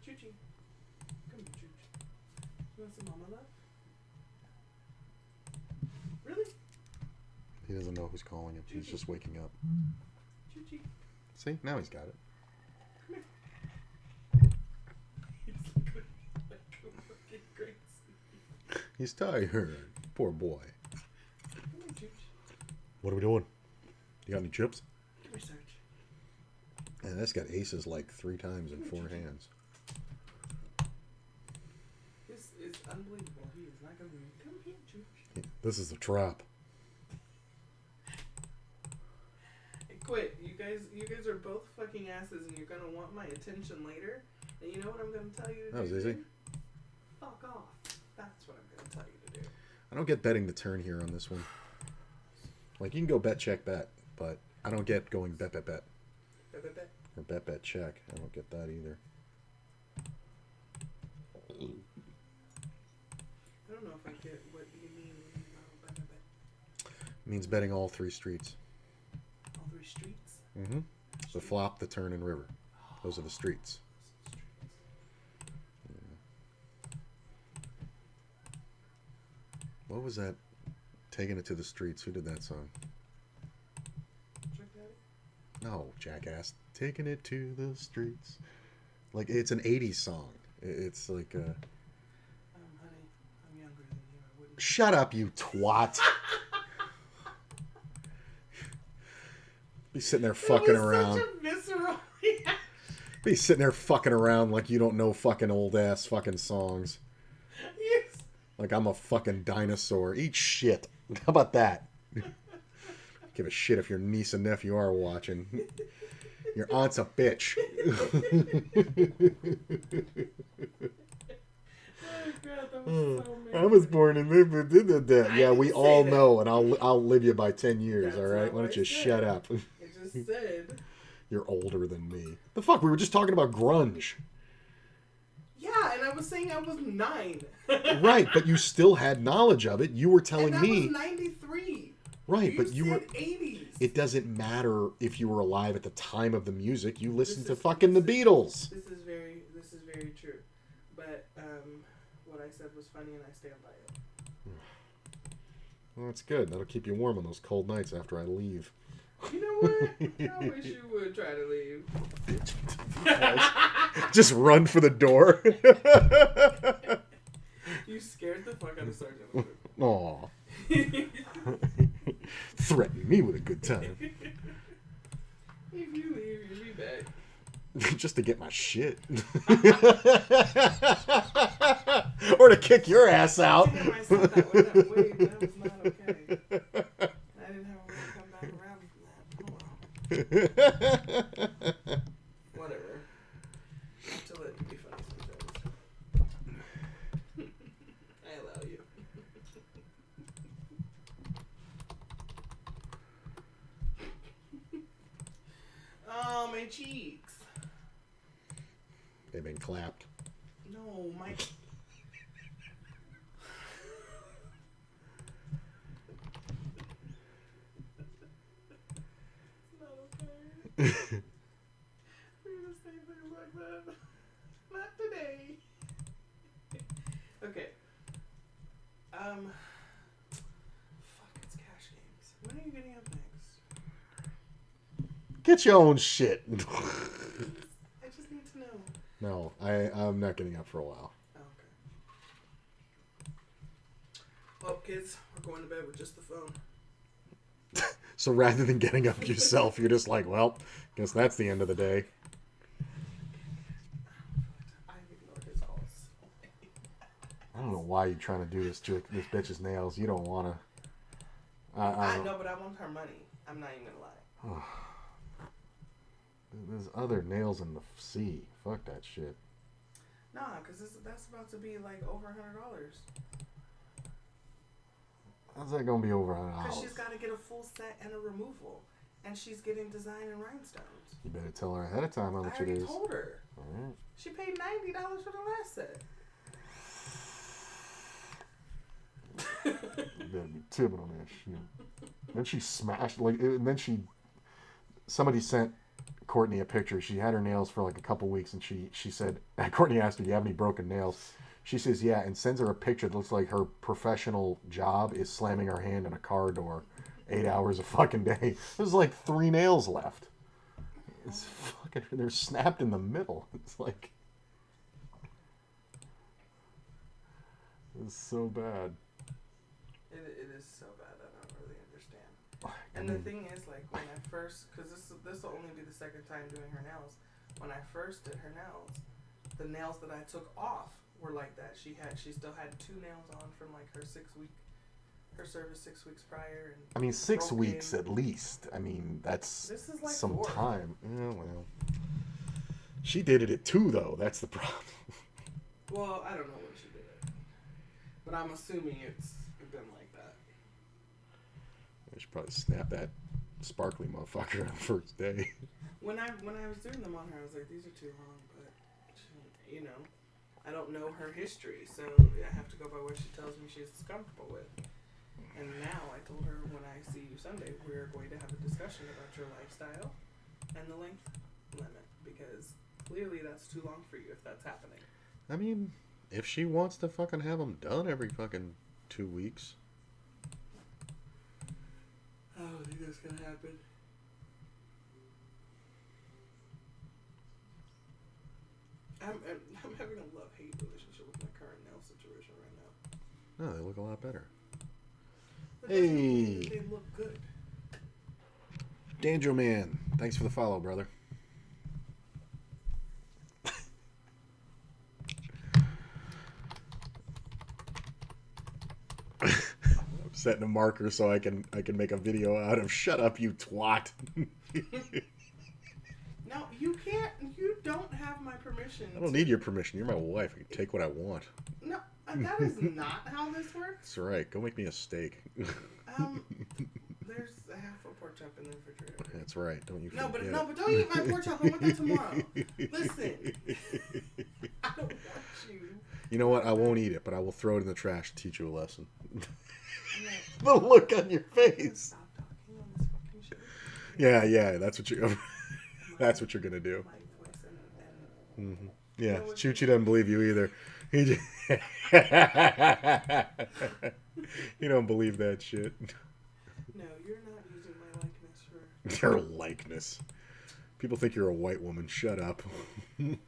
Choochie. Come here, Chooch. You want some mama love? Really? He doesn't know who's calling him. He's just waking up. Choochie. See? Now he's got it. Come here. He's like a fucking crazy. He's tired. Poor boy. Come here, Chooch. What are we doing? You got any chips? Come here, Serge. And that's got aces like 3 times in 4 hands. This is unbelievable. He is not going to be. Come here, George. This is a trap. Hey, quit. You guys are both fucking asses, and you're going to want my attention later. And you know what I'm going to tell you to do? That was easy. Fuck off. That's what I'm going to tell you to do. I don't get betting the turn here on this one. Like, you can go bet, check, bet, but I don't get going bet, bet, bet. Bet, bet, bet. Or bet, bet, check. I don't get that either. I don't know if I get what you mean when you go bet, bet, bet. It means betting all 3 streets. All 3 streets? Mm-hmm. The flop, the turn, and river. Those are the streets. What was that? Taking It to the Streets. Who did that song? Check that. No, jackass. Taking It to the Streets. Like, it's an 80s song. It's like a... Honey, I'm younger than you. I wouldn't. Shut up, you twat. Be sitting there fucking around. Such a visceral reaction. Be sitting there fucking around like you don't know fucking old ass fucking songs. Yes. Like I'm a fucking dinosaur. Eat shit. How about that? Give a shit if your niece and nephew are watching. Your aunt's a bitch. Oh God, that was so I was born in that. Yeah, we all know, and I'll live you by 10 years. That's all right, not why what don't I you said. shut up? I just said. You're older than me. The fuck? We were just talking about grunge. Yeah, and I was saying I was 9. Right, but you still had knowledge of it. You were telling and that me. was 93. Right, You but you were. said 80s. It doesn't matter if you were alive at the time of the music. You listened to This is- fucking the Beatles. This is very true. But what I said was funny, and I stand by it. Well, that's good. That'll keep you warm on those cold nights after I leave. You know what? I wish you would try to leave. Just run for the door. You scared the fuck out of Sergeant. Aw. Threatening me with a good time. If you leave, you'll be back. Just to get my shit. Or to kick your ass out. Damn, I said that with that wave. That was not okay. I didn't have a way to come back around from that. Oh well. Whatever. Until it can be funny sometimes. I allow you. Oh, my cheeks. They've been clapped. No, my. It's not okay. For you to say things like that. Not today. Okay. Fuck, it's cash games. When are you getting up next? Get your own shit. I just need to know. No, I'm not getting up for a while. Oh, okay. Well, kids, we're going to bed with just the phone. So rather than getting up yourself, you're just like, well, guess that's the end of the day. I've ignored his calls. I don't know why you're trying to do this bitch's nails. You don't want to. I know, but I want her money. I'm not even gonna lie. There's other nails in the sea. Fuck that shit. Nah, because that's about to be like over $100. How's that gonna be over an hour? Because she's got to get a full set and a removal. And she's getting design and rhinestones. You better tell her ahead of time how I much it already is. told her. Alright. She paid $90 for the last set. You better be tipping on that shit. Then she smashed, like, and then somebody sent Courtney a picture. She had her nails for like a couple weeks, and she said, Courtney asked her, do you have any broken nails? She says, yeah, and sends her a picture that looks like her professional job is slamming her hand in a car door 8 hours a fucking day. There's like 3 nails left. It's fucking, they're snapped in the middle. It's like, it's so bad. It is so bad. I don't really understand. And the thing is, like, when I first, because this will only be the second time doing her nails. When I first did her nails, the nails that I took off were like that. She still had 2 nails on from like her service 6 weeks prior. And I mean, 6 weeks at least. I mean, that's this is like some 4. time. Yeah, well, she did it at 2 though. That's the problem. Well, I don't know when she did it, but I'm assuming it's been like that. I should probably snap that sparkly motherfucker on the first day. When I was doing them on her, I was like, these are too long, but you know, I don't know her history, so I have to go by what she tells me she's comfortable with. And now I told her when I see you Sunday, we're going to have a discussion about your lifestyle and the length limit, because clearly that's too long for you if that's happening. I mean, if she wants to fucking have them done every fucking 2 weeks. I don't think that's gonna happen. I'm having a love-hate relationship with my current nail situation right now. No, they look a lot better. But Hey, they look good. Danjo Man, thanks for the follow, brother. I'm setting a marker so I can make a video out of "Shut up, you twat." No, you can't. You don't have my permission. I don't need your permission. You're my wife. I can take what I want. No, that is not how this works. That's right. Go make me a steak. There's a half a pork chop in the refrigerator. That's right. Don't you? No, but forget no, it. but don't eat my pork chop. I want that tomorrow. Listen, I don't want you. You know what? I won't eat it, but I will throw it in the trash to teach you a lesson. The look on your face. Stop talking on this fucking shit. Yeah. That's what you. That's what you're gonna do. My voice and Mm-hmm. Yeah, Chuchi doesn't believe you either. He just you don't believe that shit. no, you're not using my likeness for. Your likeness. People think you're a white woman. Shut up. They,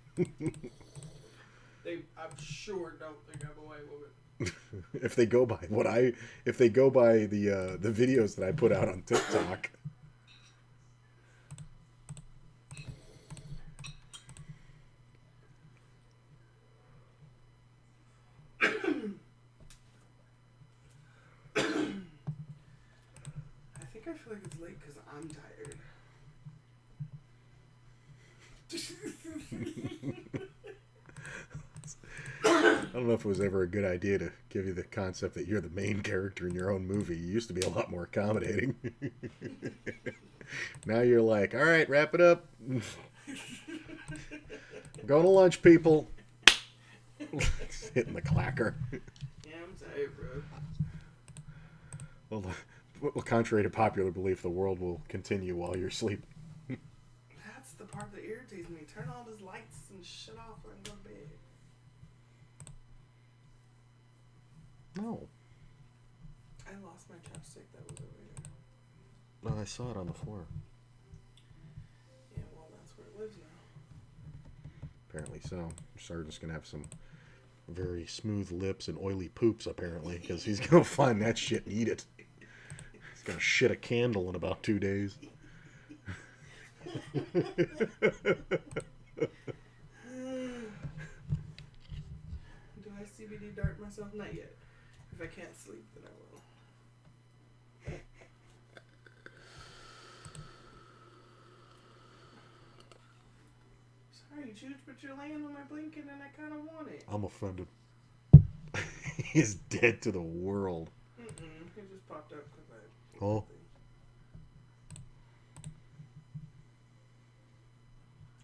I'm sure, don't think I'm a white woman. If they go by the videos that I put out on TikTok. I feel like it's late because I'm tired. I don't know if it was ever a good idea to give you the concept that you're the main character in your own movie. You used to be a lot more accommodating. Now you're like, all right, wrap it up. I'm going to lunch, people. Hitting the clacker. Yeah, I'm tired, bro. Well, contrary to popular belief, the world will continue while you're asleep. That's the part that irritates me. Turn all those lights and shut off and go to bed. No. I lost my chapstick that was over here. No, I saw it on the floor. Yeah, well, that's where it lives now. Apparently so. Sergeant's going to have some very smooth lips and oily poops, apparently, because he's going to find that shit and eat it. He's going to shit a candle in about 2 days. Do I CBD dart myself? Not yet. If I can't sleep, then I will. Sorry, Chooch, but you're laying on my blanket and I kind of want it. I'm offended. He's dead to the world. He just popped up because I... Oh.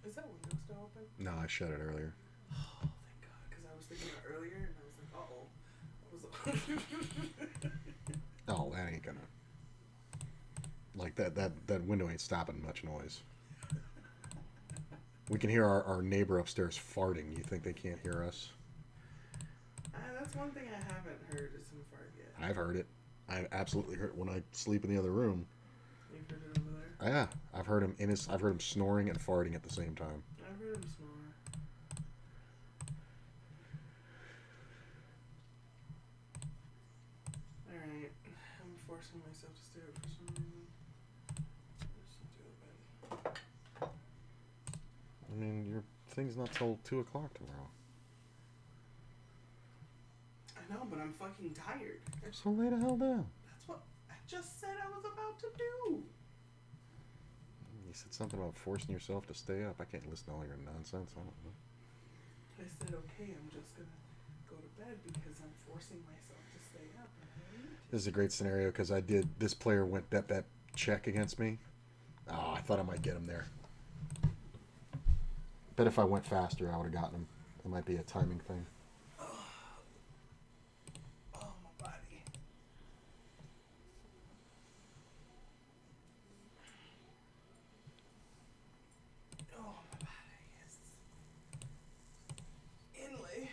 Is that window still open? No, I shut it earlier. Oh, thank God, because I was thinking about earlier and I was like, Oh, that ain't gonna. Like that window ain't stopping much noise. We can hear our neighbor upstairs farting. You think they can't hear us? That's one thing I haven't heard is him fart yet. I've heard it. I've absolutely heard it when I sleep in the other room. You've heard it over there? Yeah, I've heard him snoring and farting at the same time. I've heard him snore. Alright, I'm forcing myself to stay up for some reason. Just do it, but I mean, your thing's not till 2 o'clock tomorrow. I know, but I'm fucking tired. So lay the hell down. That's what I just said I was about to do. You said something about forcing yourself to stay up. I can't listen to all your nonsense. I don't know. I said, okay, I'm just gonna go to bed because I'm forcing myself to stay up. This is a great scenario because this player went bet check against me. Oh, I thought I might get him there. Bet if I went faster, I would have gotten him. It might be a timing thing. Oh, my body. Oh, my body is inlay.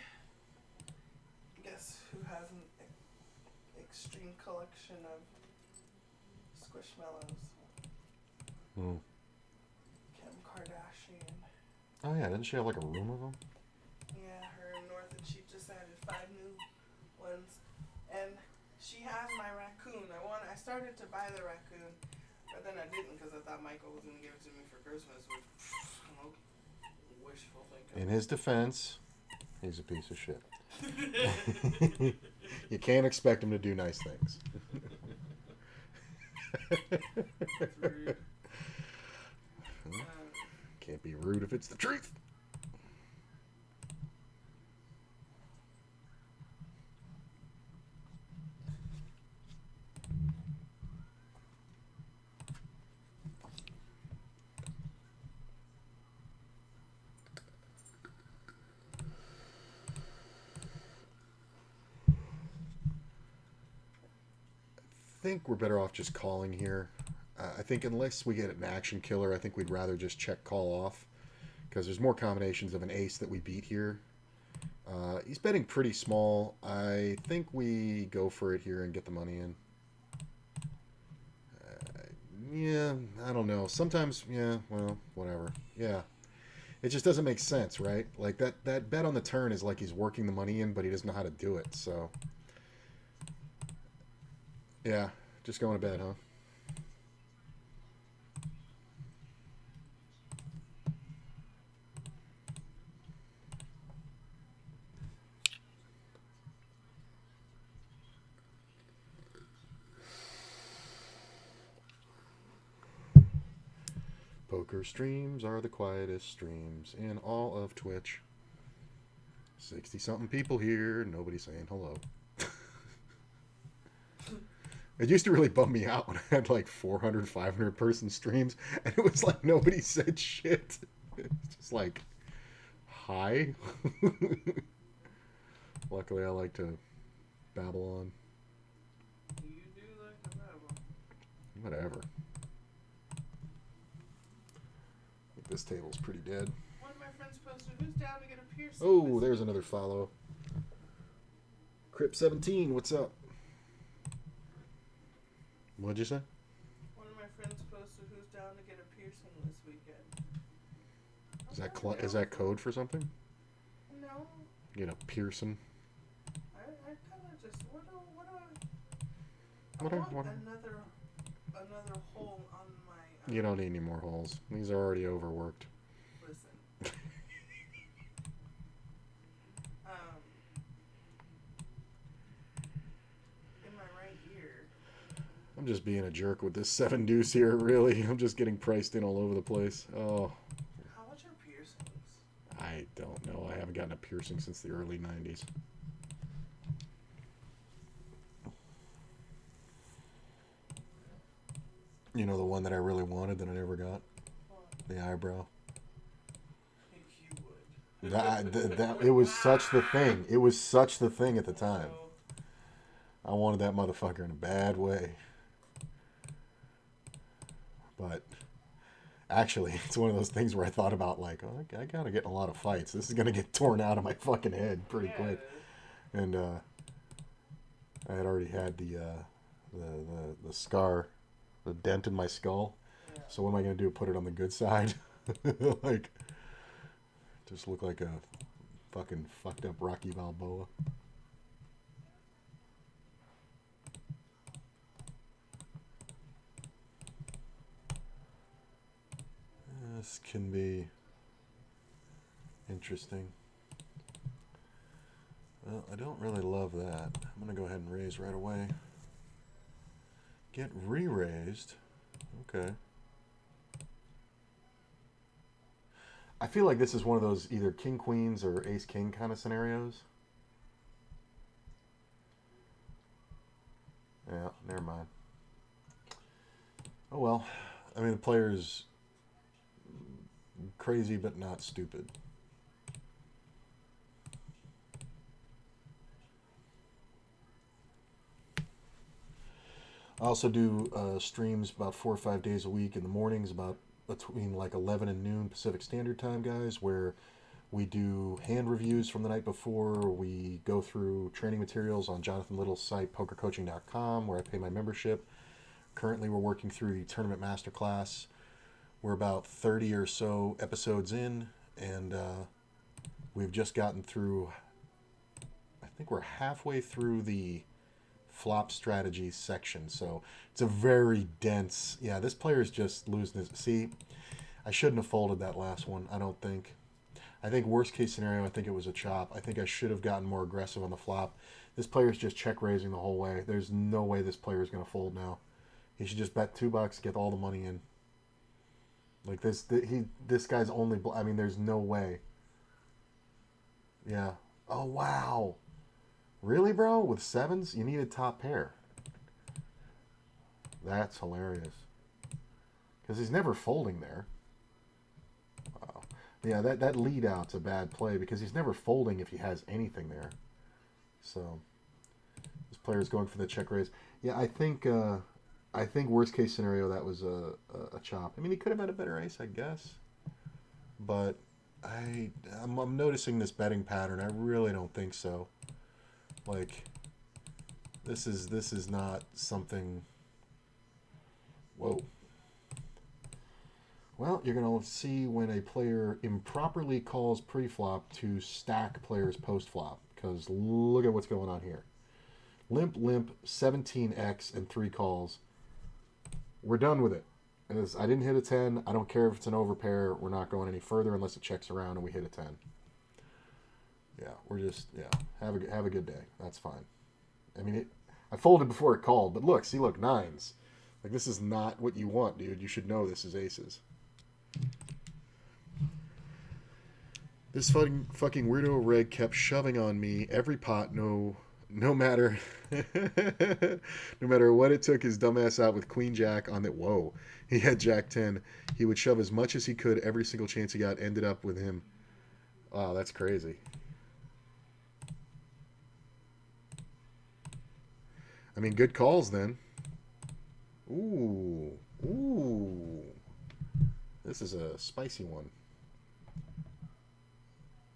Guess who has an extreme collection of squishmallows? Hmm. Kim Kardashian. Oh yeah, didn't she have like a room of them? Yeah, her and North, and she just added 5 new ones. And she has my raccoon. I started to buy the raccoon, but then I didn't because I thought Michael was gonna give it to me for Christmas, which wishful thinking. In his defense, he's a piece of shit. You can't expect him to do nice things. That's rude. Can't be rude if it's the truth. I think we're better off just calling here. I think unless we get an action killer, I think we'd rather just check call off because there's more combinations of an ace that we beat here. He's betting pretty small. I think we go for it here and get the money in. Yeah, I don't know. Sometimes, yeah, well, whatever. Yeah. It just doesn't make sense, right? Like that bet on the turn is like he's working the money in, but he doesn't know how to do it. So, yeah, just going to bed, huh? Poker streams are the quietest streams in all of Twitch. 60-something people here, nobody saying hello. It used to really bum me out when I had like 400, 500 person streams, and it was like nobody said shit. It's just like, hi. Luckily, I like to babble on. You do like to babble. Whatever. I think this table's pretty dead. One of my friends posted, who's down to get a piercing? Oh, there's another follow. Crip17, what's up? What'd you say? One of my friends posted, who's down to get a piercing this weekend? Is that code for something? No. Get a piercing. I kind of just, what do What I do- want what- another hole on my... You don't need any more holes. These are already overworked. Listen. In my right ear. I'm just being a jerk with this 7 deuce here, really. I'm just getting priced in all over the place. Oh, How much are piercings? I don't know. I haven't gotten a piercing since the early 90s. You know the one that I really wanted that I never got? What? The eyebrow. I think you would. It was such the thing. It was such the thing at the time. Oh, I wanted that motherfucker in a bad way. But actually, it's one of those things where I thought about like, oh, I gotta get in a lot of fights. This is gonna get torn out of my fucking head pretty yeah, quick. it is. And I had already had the scar, the dent in my skull. Yeah. So what am I gonna do? Put it on the good side? Like, just look like a fucking fucked up Rocky Balboa. This can be interesting. Well, I don't really love that. I'm going to go ahead and raise right away. Get re-raised. Okay. I feel like this is one of those either king queens or ace king kind of scenarios. Yeah, never mind. Oh well. I mean, the player's crazy but not stupid. I also do streams about 4 or 5 days a week in the mornings, about between like 11 and noon Pacific Standard Time, guys, where we do hand reviews from the night before. We go through training materials on Jonathan Little's site, pokercoaching.com, where I pay my membership. Currently, we're working through the Tournament Masterclass. We're about 30 or so episodes in, and we've just gotten through, I think we're halfway through the flop strategy section. So it's a very dense, yeah, this player is just losing his, see, I shouldn't have folded that last one, I don't think. I think worst case scenario, I think it was a chop. I think I should have gotten more aggressive on the flop. This player's just check raising the whole way. There's no way this player is going to fold now. He should just bet $2, get all the money in. Like this guy's only, I mean, there's no way. Yeah. Oh, wow. Really, bro? With sevens? You needed top pair. That's hilarious. Because he's never folding there. Wow. Yeah, that lead out's a bad play because he's never folding if he has anything there. So this player's going for the check raise. Yeah, I think worst case scenario that was a chop. I mean, he could have had a better ace, I guess. But I'm noticing this betting pattern. I really don't think so. Like, this is not something. Whoa. Well, you're going to see when a player improperly calls pre-flop to stack players post-flop. Because look at what's going on here. Limp, 17x, and 3 calls. We're done with it. I didn't hit a 10. I don't care if it's an overpair. We're not going any further unless it checks around and we hit a 10. Yeah, we're just, yeah, have a good day. That's fine. I mean, I folded before it called, but look, see, look, 9s. Like, this is not what you want, dude. You should know this is aces. This fucking weirdo reg kept shoving on me every pot, no matter no matter what it took his dumbass out with queen jack on that. Whoa, he had jack 10. He would shove as much as he could every single chance he got. Ended up with him. Wow, that's crazy. I mean, good calls then. Ooh. This is a spicy one.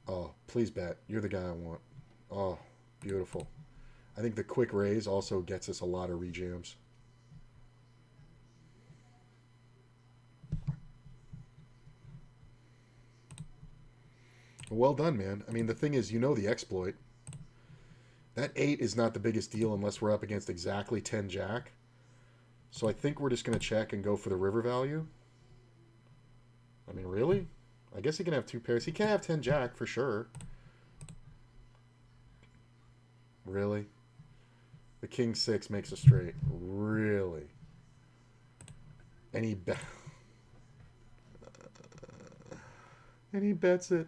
Oh, please bet. You're the guy I want. Oh, beautiful. I think the quick raise also gets us a lot of rejams. Well done, man. I mean, the thing is, you know the exploit. That 8 is not the biggest deal unless we're up against exactly 10 jack. So I think we're just going to check and go for the river value. I mean, really? I guess he can have 2 pairs. He can have 10 jack for sure. Really? The king 6 makes a straight. Really? And he and he bets it.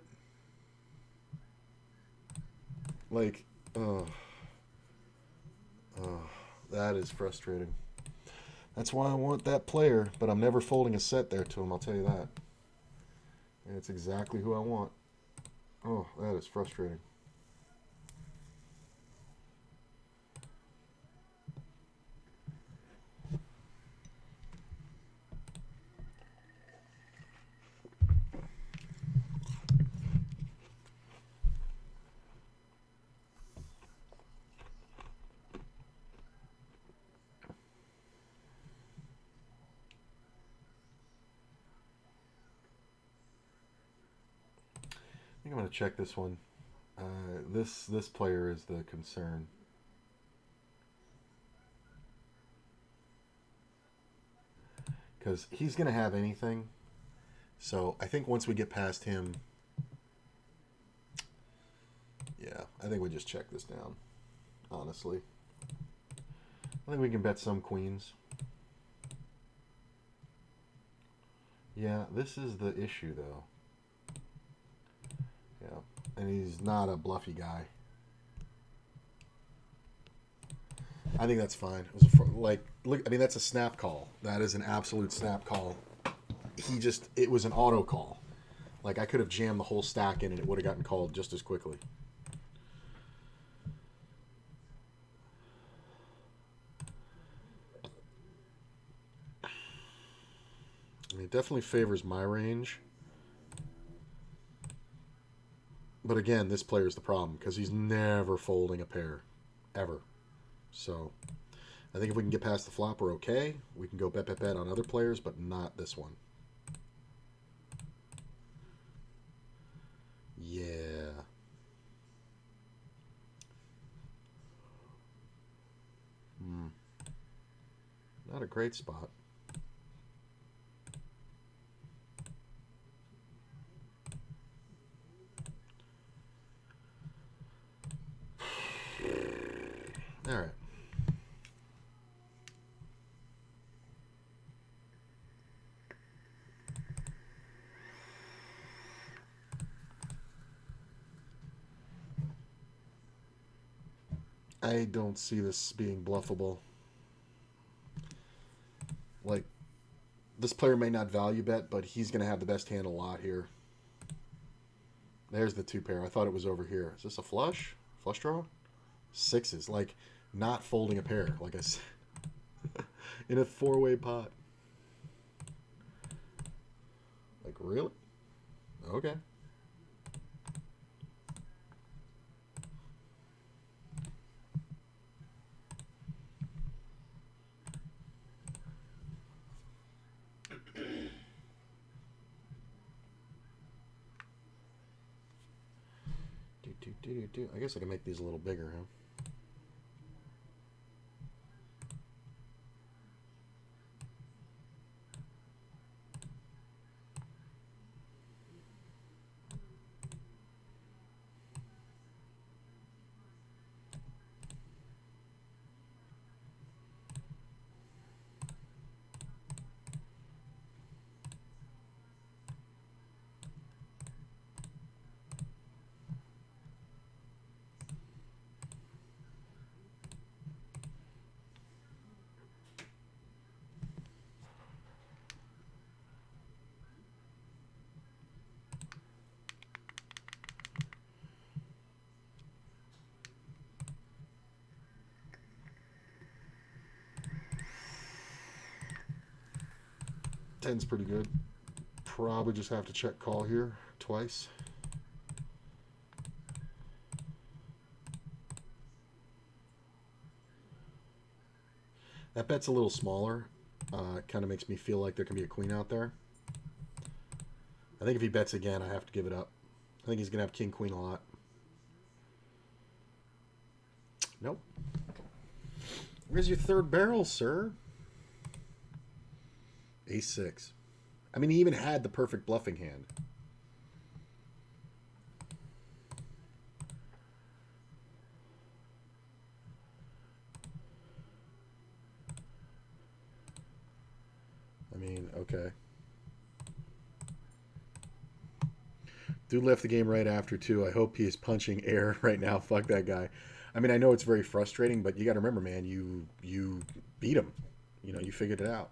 Like, that is frustrating. That's why I want that player, but I'm never folding a set there to him, I'll tell you that. And it's exactly who I want. Oh, that is frustrating. I think I'm going to check this one. This player is the concern. Because he's going to have anything. So I think once we get past him, yeah, I think we just check this down, honestly. I think we can bet some queens. Yeah, this is the issue, though. Yeah, and he's not a bluffy guy. I think that's fine. It was like, look, I mean, that's a snap call. That is an absolute snap call. It was an auto call. Like, I could have jammed the whole stack in and it would have gotten called just as quickly. I mean, it definitely favors my range. But again, this player is the problem because he's never folding a pair. Ever. So, I think if we can get past the flop, we're okay. We can go bet on other players, but not this one. Yeah. Not a great spot. All right. I don't see this being bluffable. Like, this player may not value bet, but he's going to have the best hand a lot here. There's the two pair. I thought it was over here. Is this a flush? Flush draw? Sixes. Like, not folding a pair. Like I said. In a four-way pot. Like, really? Okay. I guess I can make these a little bigger, huh? Ten's pretty good. Probably just have to check call here twice. That bet's a little smaller. It kind of makes me feel like there can be a queen out there. I think if he bets again, I have to give it up. I think he's going to have king, queen a lot. Nope. Where's your third barrel, sir? Ace-6. I mean, he even had the perfect bluffing hand. I mean, okay. Dude left the game right after, too. I hope he is punching air right now. Fuck that guy. I mean, I know it's very frustrating, but you got to remember, man, you beat him. You know, you figured it out.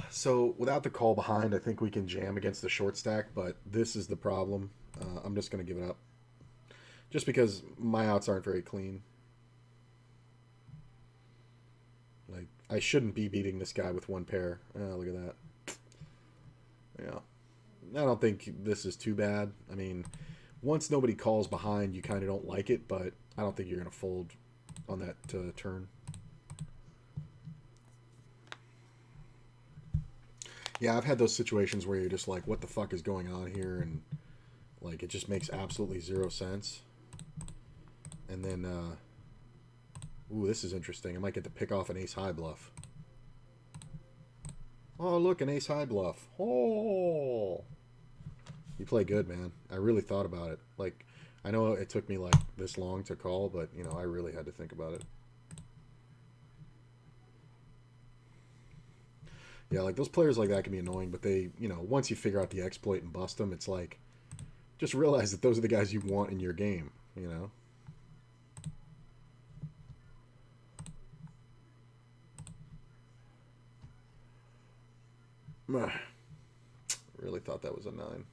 So without the call behind, I think we can jam against the short stack, but this is the problem. I'm just going to give it up. Just because my outs aren't very clean. Like, I shouldn't be beating this guy with one pair. Look at that. Yeah. I don't think this is too bad. I mean, once nobody calls behind, you kind of don't like it, but I don't think you're going to fold on that turn. Yeah, I've had those situations where you're just like, what the fuck is going on here? And, like, it just makes absolutely zero sense. And then, ooh, this is interesting. I might get to pick off an ace-high bluff. Oh, look, an ace high bluff. Oh. You play good, man. I really thought about it. Like, I know it took me like this long to call, but you know, I really had to think about it. Yeah, like those players like that can be annoying, but they, you know, once you figure out the exploit and bust them, it's like just realize that those are the guys you want in your game, you know? Really thought that was a 9.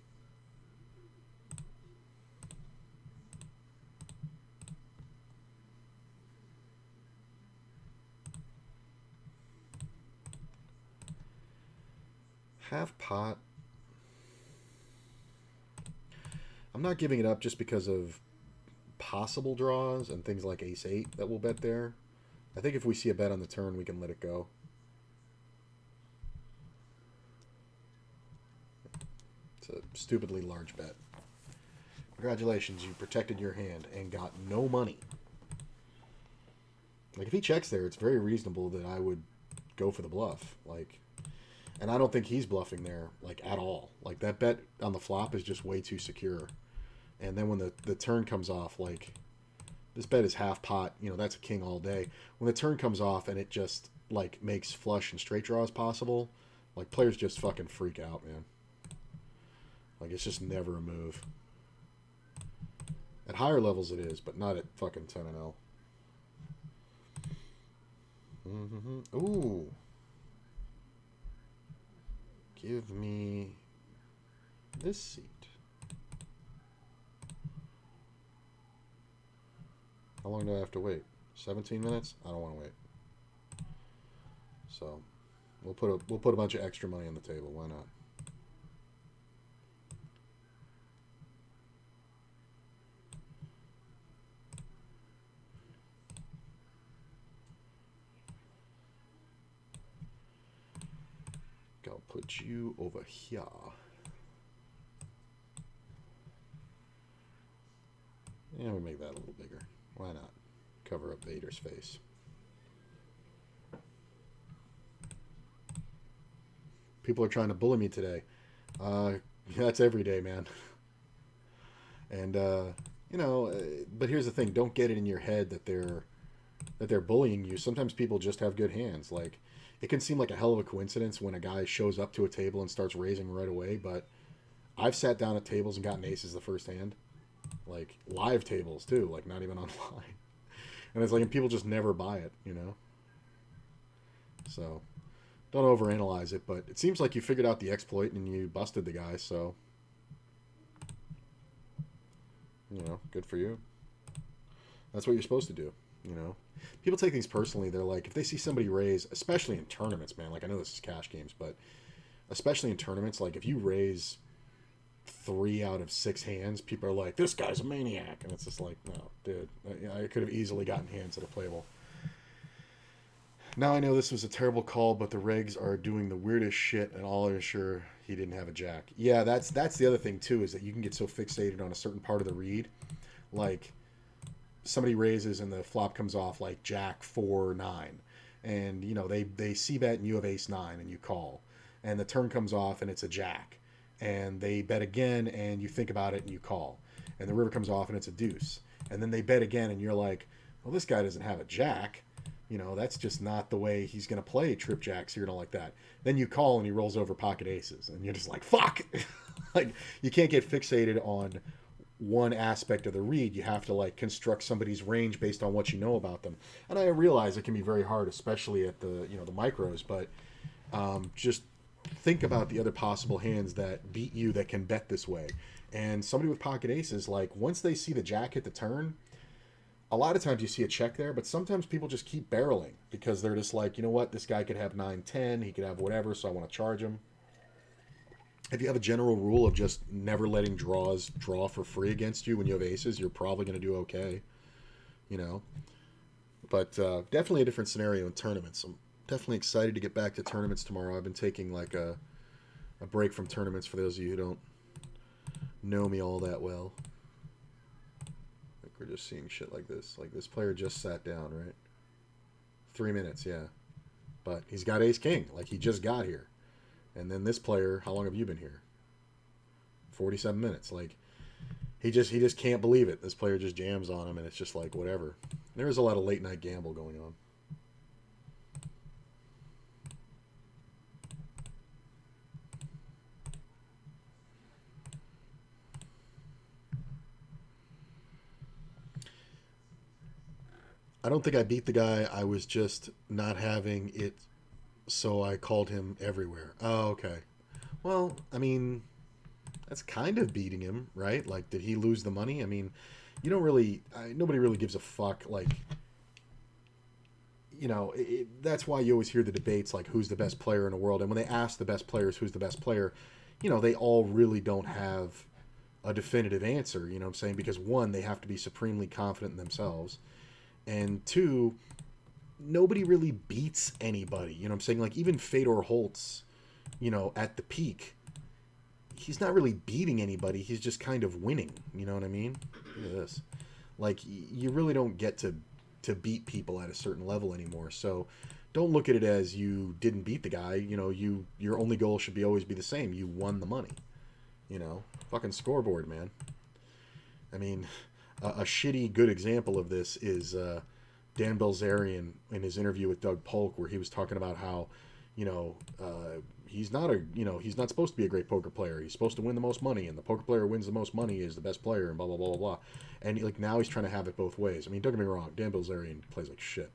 Half pot. I'm not giving it up just because of possible draws and things like ace 8 that we'll bet there. I think if we see a bet on the turn, we can let it go. It's a stupidly large bet. Congratulations, you protected your hand and got no money. Like, if he checks there, it's very reasonable that I would go for the bluff. Like, and I don't think he's bluffing there, like, at all. Like, that bet on the flop is just way too secure. And then when the turn comes off, like, this bet is half pot. You know, that's a king all day. When the turn comes off and it just, like, makes flush and straight draws possible, like, players just fucking freak out, man. Like, it's just never a move. At higher levels it is, but not at fucking 10 and 0. Ooh. Give me this seat. How long do I have to wait? 17 minutes? I don't want to wait. So we'll put a bunch of extra money on the table. Why not? I'll put you over here. And we make that a little bigger. Why not? Cover up Vader's face. People are trying to bully me today. That's every day, man. And you know, but here's the thing: don't get it in your head that they're bullying you. Sometimes people just have good hands. Like, it can seem like a hell of a coincidence when a guy shows up to a table and starts raising right away, but I've sat down at tables and gotten aces the first hand. Like, live tables too, like not even online. And it's like, and people just never buy it, you know? So don't overanalyze it, but it seems like you figured out the exploit and you busted the guy, so you know, good for you. That's what you're supposed to do, you know? People take things personally. They're like, if they see somebody raise, especially in tournaments, man, like, I know this is cash games, but especially in tournaments, like, if you raise 3 out of 6 hands, people are like, this guy's a maniac. And it's just like, no, dude, I could have easily gotten hands that are playable. Now I know this was a terrible call, but the regs are doing the weirdest shit, and all are sure he didn't have a jack. Yeah, that's the other thing too, is that you can get so fixated on a certain part of the read. Like, somebody raises and the flop comes off like jack 4-9, and you know, they see bet and you have ace 9 and you call, and the turn comes off and it's a jack, and they bet again and you think about it and you call, and the river comes off and it's a deuce, and then they bet again and you're like, well, this guy doesn't have a jack, you know, that's just not the way he's going to play trip jacks here, don't like that. Then you call and he rolls over pocket aces and you're just like, fuck. Like, you can't get fixated on one aspect of the read. You have to, like, construct somebody's range based on what you know about them. And I realize it can be very hard, especially at the, you know, the micros, but just think about the other possible hands that beat you that can bet this way. And somebody with pocket aces, like, once they see the jack hit the turn, a lot of times you see a check there, but sometimes people just keep barreling because they're just like, you know what, this guy could have 9-10, he could have whatever, so I want to charge him. If you have a general rule of just never letting draws draw for free against you when you have aces, you're probably going to do okay, you know. But definitely a different scenario in tournaments. I'm definitely excited to get back to tournaments tomorrow. I've been taking like a break from tournaments for those of you who don't know me all that well. Like, we're just seeing shit like this. Like, this player just sat down, right? 3 minutes, yeah. But he's got ace king. Like, he just got here. And then this player, how long have you been here? 47 minutes. Like, he just can't believe it. This player just jams on him, and it's just like, whatever. There is a lot of late night gamble going on. I don't think I beat the guy. I was just not having it, so I called him everywhere. Oh, okay. Well, I mean, that's kind of beating him, right? Like, did he lose the money? I mean, you don't really, nobody really gives a fuck. Like, that's why you always hear the debates, like, who's the best player in the world. And when they ask the best players who's the best player, they all really don't have a definitive answer, you know what I'm saying? Because one, they have to be supremely confident in themselves. And two, nobody really beats anybody. You know what I'm saying? Like, even Fedor Holtz, at the peak, he's not really beating anybody. He's just kind of winning. You know what I mean? Look at this. Like, you really don't get to beat people at a certain level anymore. So don't look at it as you didn't beat the guy. Your only goal should always be the same. You won the money. Fucking scoreboard, man. I mean, a shitty good example of this is Dan Bilzerian in his interview with Doug Polk, where he was talking about how, he's not supposed to be a great poker player. He's supposed to win the most money, and the poker player who wins the most money is the best player, and blah blah blah blah blah. And now he's trying to have it both ways. I mean, don't get me wrong, Dan Bilzerian plays like shit,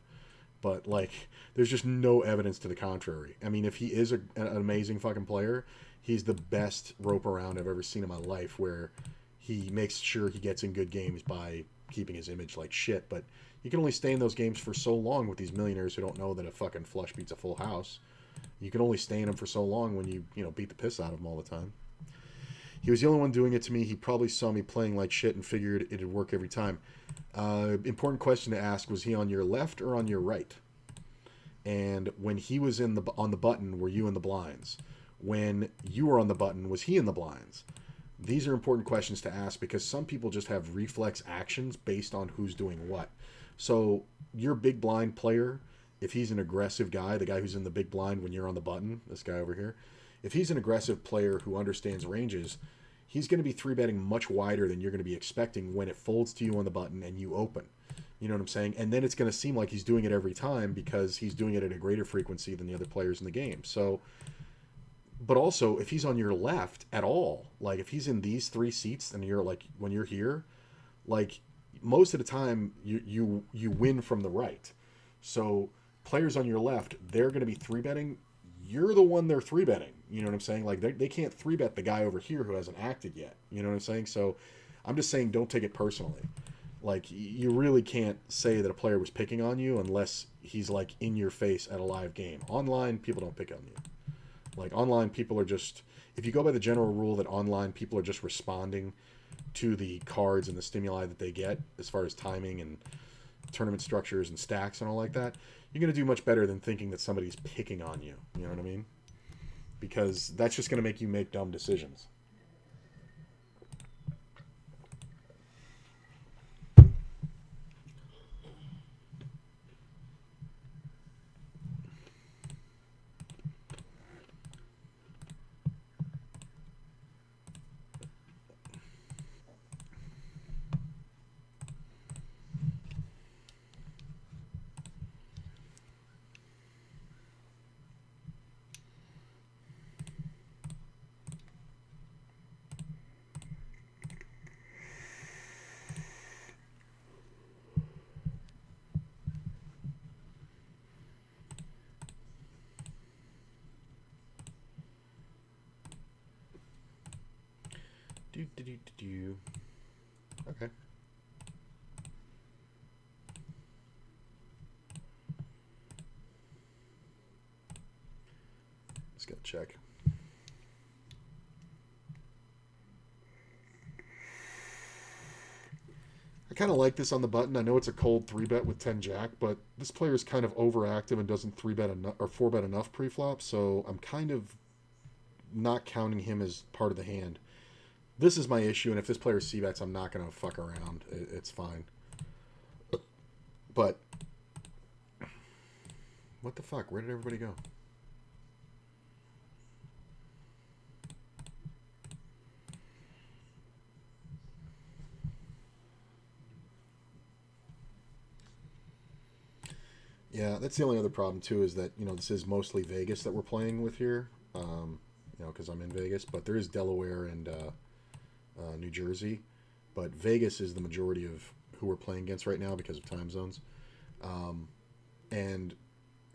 but like, there's just no evidence to the contrary. I mean, if he is an amazing fucking player, he's the best rope around I've ever seen in my life, where he makes sure he gets in good games by keeping his image like shit. But you can only stay in those games for so long with these millionaires who don't know that a fucking flush beats a full house. You can only stay in them for so long when you beat the piss out of them all the time. He was the only one doing it to me. He probably saw me playing like shit and figured it'd work every time. Important question to ask: was he on your left or on your right? And when he was on the button, were you in the blinds? When you were on the button, was he in the blinds? These are important questions to ask, because some people just have reflex actions based on who's doing what. So your big blind player, if he's an aggressive guy, the guy who's in the big blind when you're on the button, this guy over here, if he's an aggressive player who understands ranges, he's going to be 3-betting much wider than you're going to be expecting when it folds to you on the button and you open. You know what I'm saying? And then it's going to seem like he's doing it every time because he's doing it at a greater frequency than the other players in the game. So, but also, if he's on your left at all, like if he's in these 3 seats and you're like, when you're here, like most of the time you win from the right. So players on your left, they're going to be 3-betting. You're the one they're 3-betting. You know what I'm saying? Like they can't 3-bet the guy over here who hasn't acted yet. You know what I'm saying? So I'm just saying, don't take it personally. Like, you really can't say that a player was picking on you unless he's like in your face at a live game. Online, people don't pick on you. Like, online people are just, if you go by the general rule that online people are just responding to the cards and the stimuli that they get as far as timing and tournament structures and stacks and all like that, you're going to do much better than thinking that somebody's picking on you. You know what I mean? Because that's just going to make you make dumb decisions. Okay. Just gotta check. I kind of like this on the button. I know it's a cold 3-bet with 10 jack, but this player is kind of overactive and doesn't 3-bet enough or 4-bet enough pre-flop, so I'm kind of not counting him as part of the hand. This is my issue, and if this player c-bets, I'm not going to fuck around. It's fine. But what the fuck? Where did everybody go? Yeah, that's the only other problem too. Is that this is mostly Vegas that we're playing with here. Because I'm in Vegas, but there is Delaware and New Jersey, but Vegas is the majority of who we're playing against right now because of time zones. And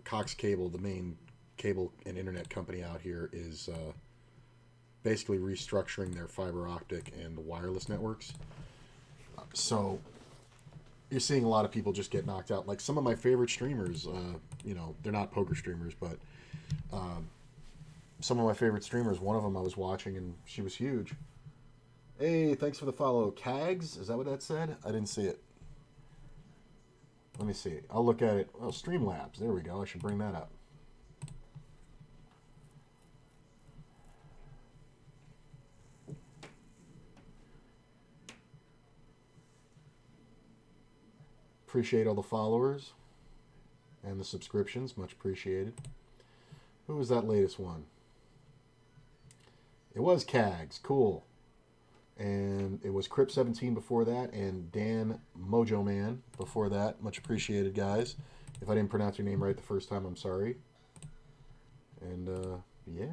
Cox Cable, the main cable and internet company out here, is basically restructuring their fiber optic and wireless networks. So you're seeing a lot of people just get knocked out. Like some of my favorite streamers, they're not poker streamers, but some of my favorite streamers, one of them I was watching and she was huge. Hey, thanks for the follow. Kags? Is that what that said? I didn't see it. Let me see. I'll look at it. Oh, Streamlabs. There we go. I should bring that up. Appreciate all the followers and the subscriptions. Much appreciated. Who was that latest one? It was Kags. Cool. And it was Crip17 before that, and Dan Mojo Man before that. Much appreciated, guys. If I didn't pronounce your name right the first time, I'm sorry. And, yeah.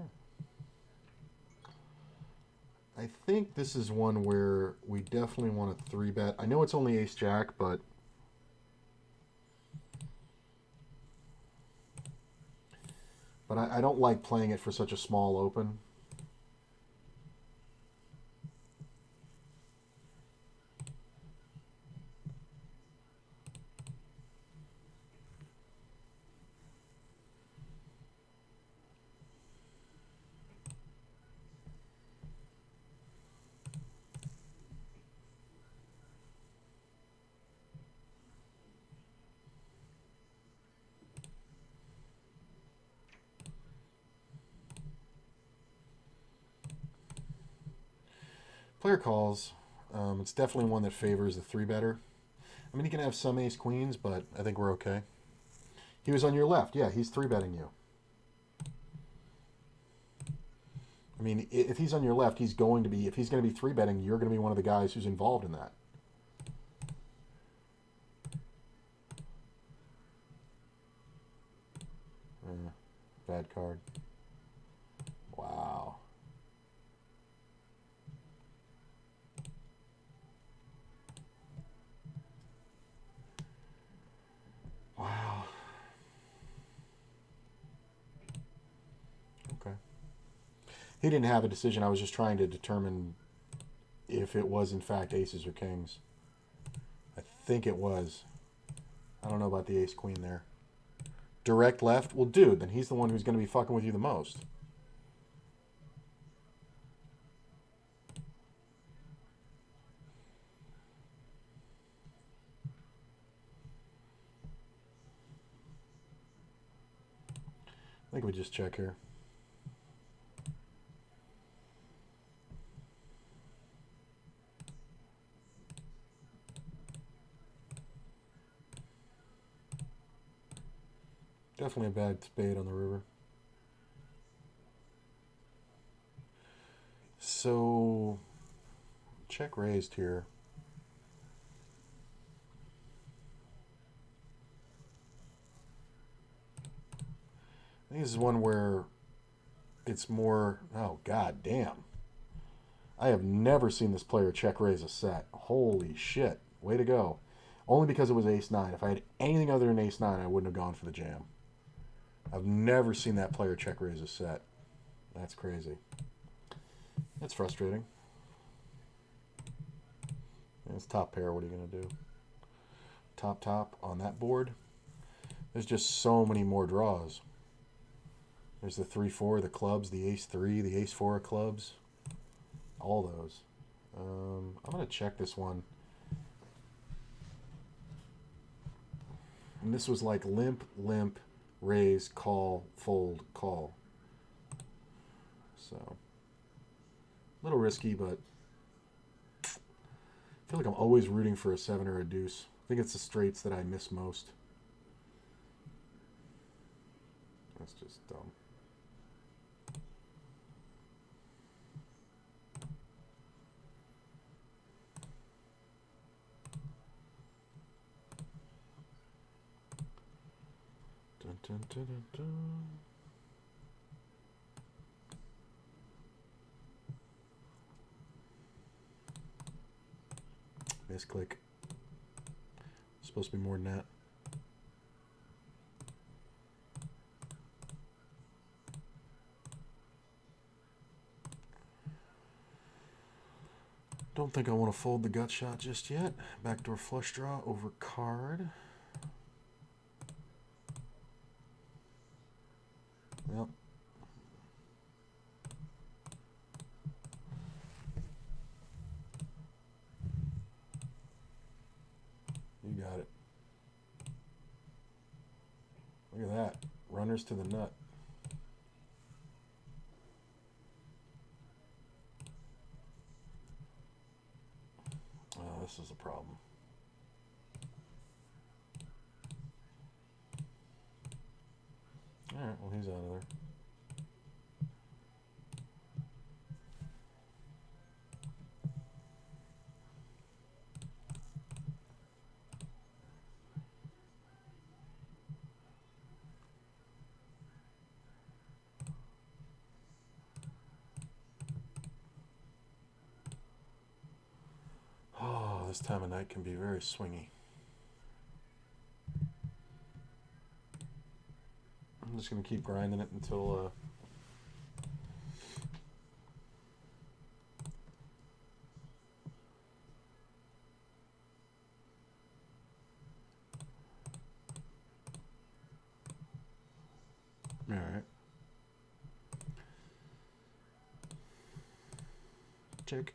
I think this is one where we definitely want to 3-bet. I know it's only ace-jack, but... I don't like playing it for such a small open. Player calls. It's definitely one that favors the 3-better. I mean, he can have some ace-queens, but I think we're okay. He was on your left. Yeah, he's 3-betting you. I mean, if he's on your left, he's going to be... If he's going to be 3-betting, you're going to be one of the guys who's involved in that. Bad card. Wow. Wow. Okay. He didn't have a decision. I was just trying to determine if it was, in fact, aces or kings. I think it was. I don't know about the ace-queen there. Direct left? Well, dude, then he's the one who's going to be fucking with you the most. I think we just check here. Definitely a bad spade on the river. So, check raised here. I think this is one where it's more... Oh, god damn. I have never seen this player check raise a set. Holy shit. Way to go. Only because it was ace-9. If I had anything other than ace-9, I wouldn't have gone for the jam. I've never seen that player check raise a set. That's crazy. That's frustrating. And it's top pair. What are you going to do? Top on that board. There's just so many more draws. There's the 3-4, the clubs, the ace-3, the ace-4 of clubs. All those. I'm going to check this one. And this was like limp, limp, raise, call, fold, call. So, a little risky, but I feel like I'm always rooting for a 7 or a deuce. I think it's the straights that I miss most. That's just dumb. Dun, dun, dun, dun. Misclick. Supposed to be more than that. Don't think I want to fold the gut shot just yet. Backdoor flush draw over card. Yep. You got it. Look at that. Runners to the nut. Oh, this is a problem. Alright, well, he's out of there. Oh, this time of night can be very swingy. I'm just going to keep grinding it until... Alright. Check.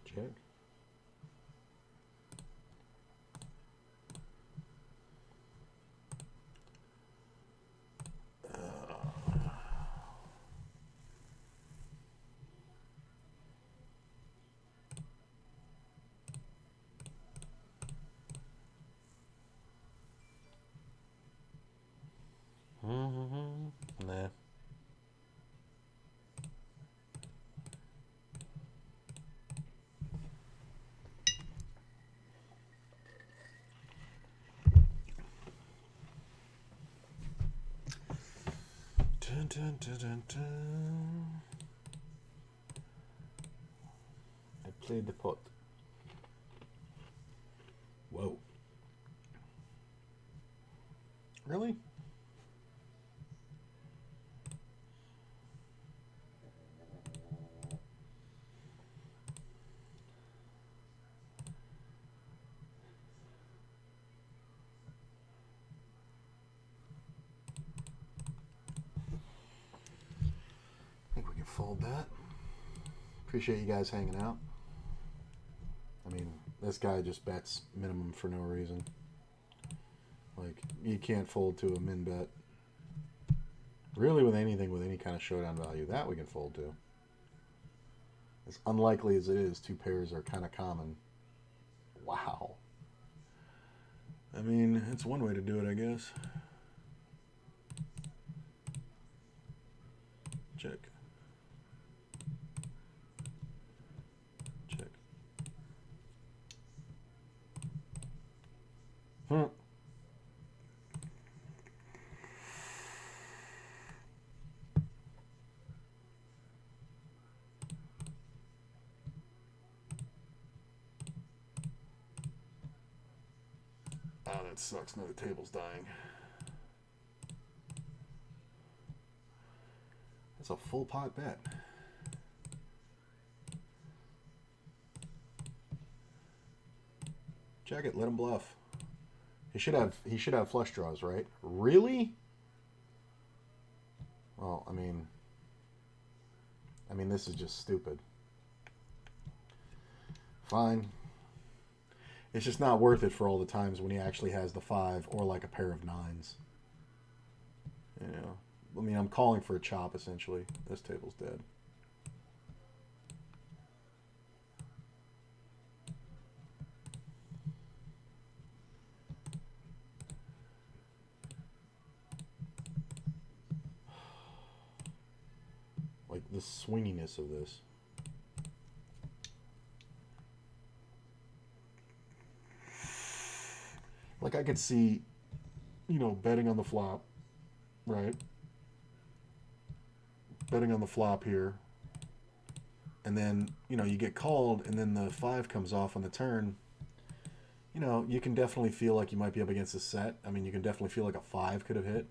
Check. Nah. Dun, dun, dun, dun, dun. I played the pot. Whoa. Really? I think we can fold that. Appreciate you guys hanging out. I mean, this guy just bets minimum for no reason. Like, you can't fold to a min bet. Really, with anything with any kind of showdown value, that we can fold to. As unlikely as it is, two pairs are kind of common. Wow. I mean, it's one way to do it, I guess. Check. Check. Oh, that sucks. No, the table's dying. That's a full pot bet. Check it. Let him bluff. He should have flush draws, right? Really? Well, I mean, this is just stupid. Fine. It's just not worth it for all the times when he actually has the 5 or like a pair of 9s. You know, I mean, I'm calling for a chop essentially. This table's dead. Like, the swinginess of this. Like I could see, betting on the flop, right? Betting on the flop here. And then, you get called and then the 5 comes off on the turn. You can definitely feel like you might be up against a set. I mean, you can definitely feel like a 5 could have hit.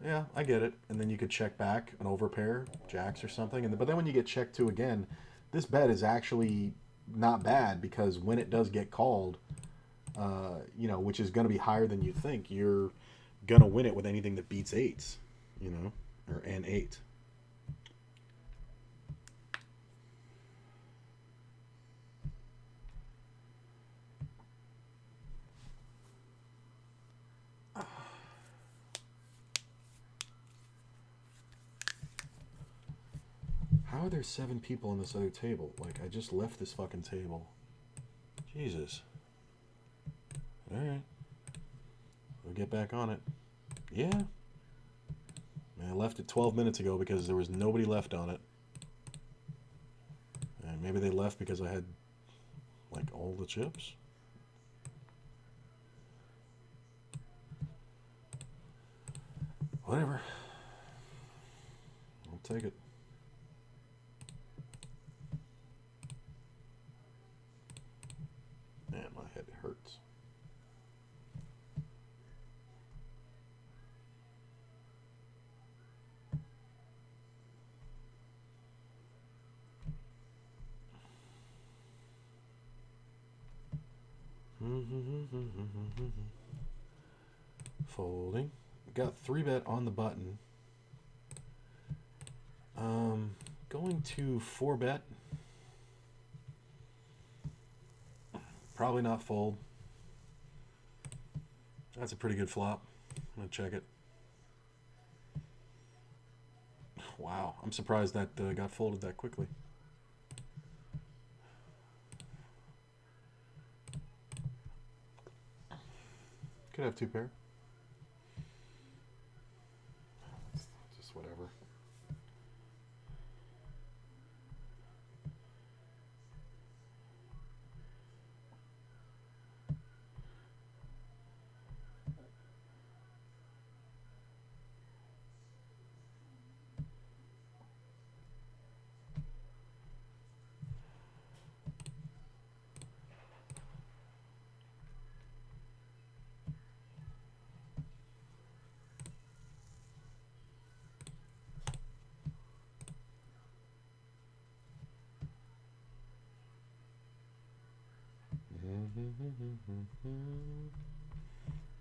Yeah, I get it. And then you could check back an overpair, jacks or something. But then when you get checked to again, this bet is actually not bad because when it does get called, which is going to be higher than you think, you're going to win it with anything that beats 8s, or an 8. How are there 7 people on this other table? Like, I just left this fucking table. Jesus. Alright. We'll get back on it. Yeah. I left it 12 minutes ago because there was nobody left on it. And maybe they left because I had, like, all the chips. Whatever. I'll take it. Man, my head hurts. Folding. Got 3-bet on the button. Going to 4-bet. Probably not fold. That's a pretty good flop. I'm gonna check it. Wow, I'm surprised that got folded that quickly. Could have 2 pair. Just whatever.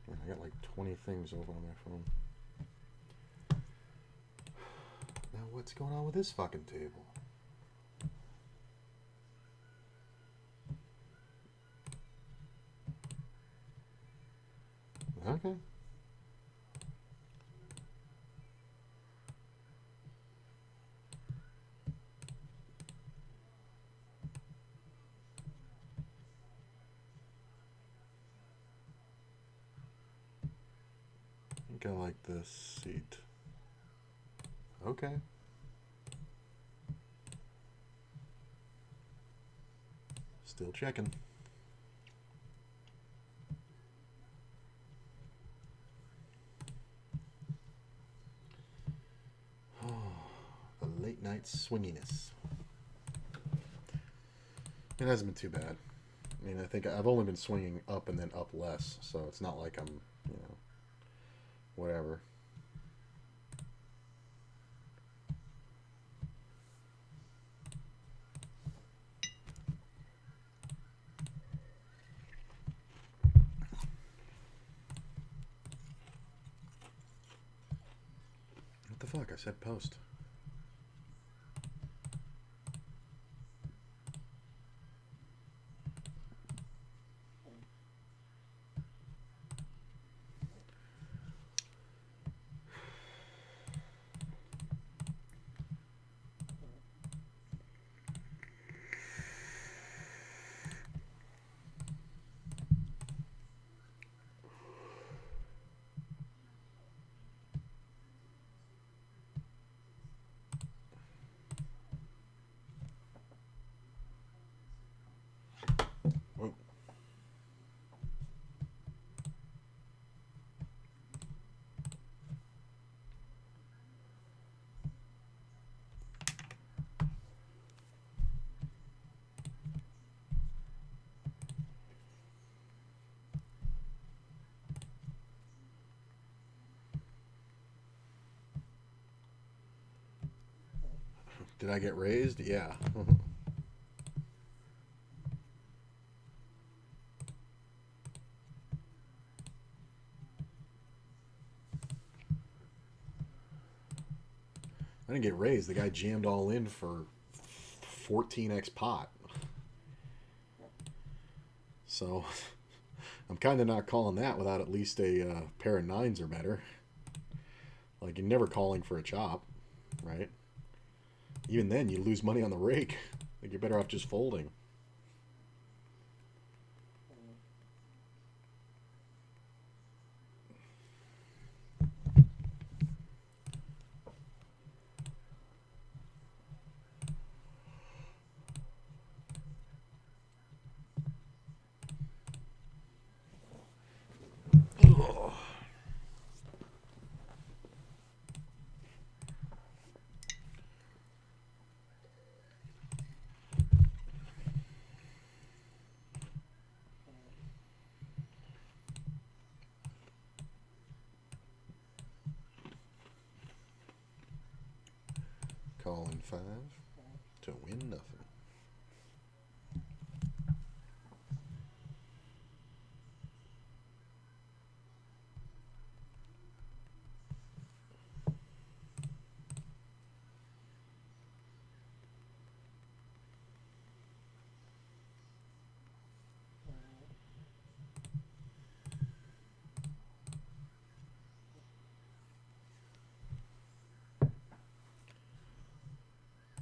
I got like 20 things over on my phone. Now what's going on with this fucking table? Okay. I think I like this seat. Okay. Still checking. Oh, the late night swinginess. It hasn't been too bad. I mean, I think I've only been swinging up and then up less, so it's not like I'm, whatever. What the fuck? I said post. Did I get raised? Yeah. I didn't get raised. The guy jammed all in for 14x pot. So I'm kind of not calling that without at least a pair of nines or better. Like, you're never calling for a chop, right? Even then, you lose money on the rake. Like, you're better off just folding. Ugh. Calling 5 to win nothing.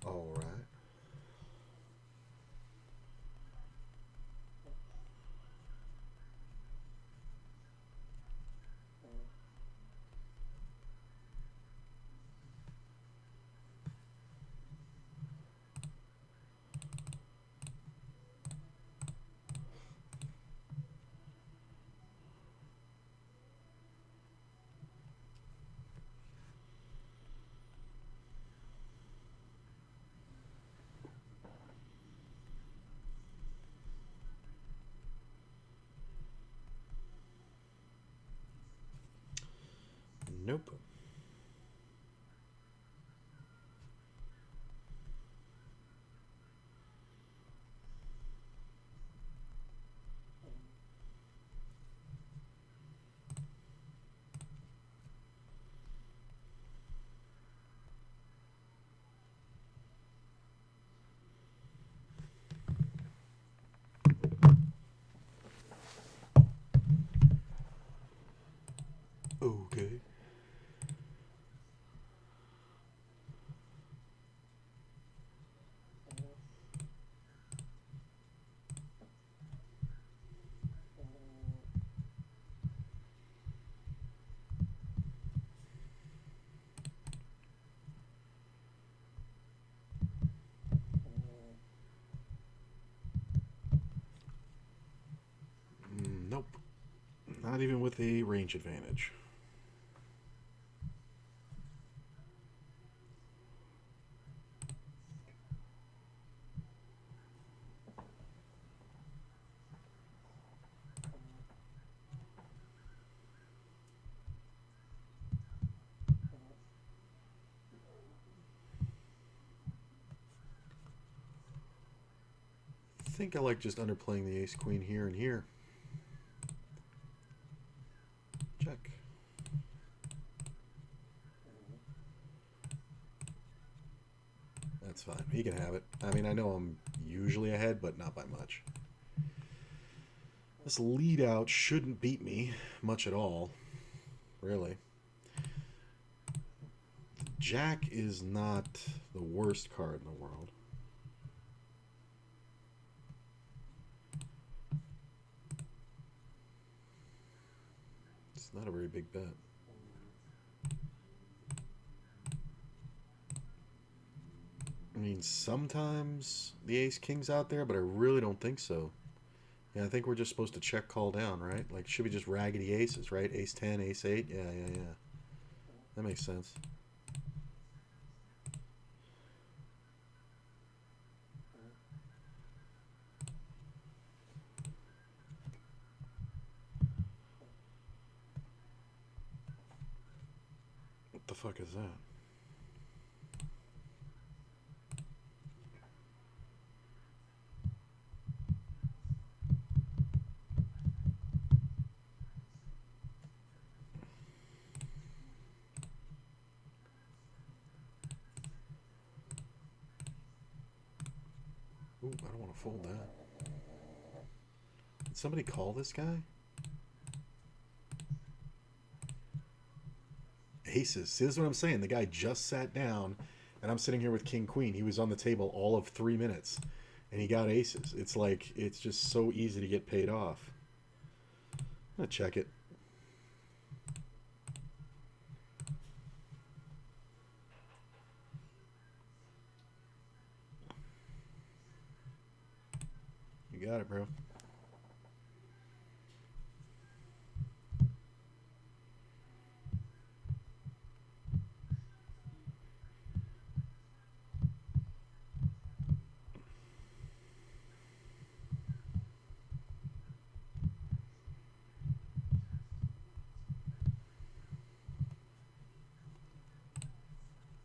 All right. Nope. Okay. Nope. Not even with a range advantage. I think I like just underplaying the ace queen here and here. Check. That's fine. He can have it. I mean, I know I'm usually ahead, but not by much. This lead out shouldn't beat me much at all, really. Jack is not the worst card in the world. It's not a very big bet. I mean, sometimes the ace-king's out there, but I really don't think so. Yeah, I think we're just supposed to check call down, right? Like, should be just raggedy aces, right? Ace-10, ace-8? Yeah. That makes sense. What the fuck is that? Ooh, I don't want to fold that. Did somebody call this guy? Aces. See, this is what I'm saying. The guy just sat down, and I'm sitting here with King Queen. He was on the table all of 3 minutes, and he got aces. It's like, it's just so easy to get paid off. I'm going to check it. You got it, bro.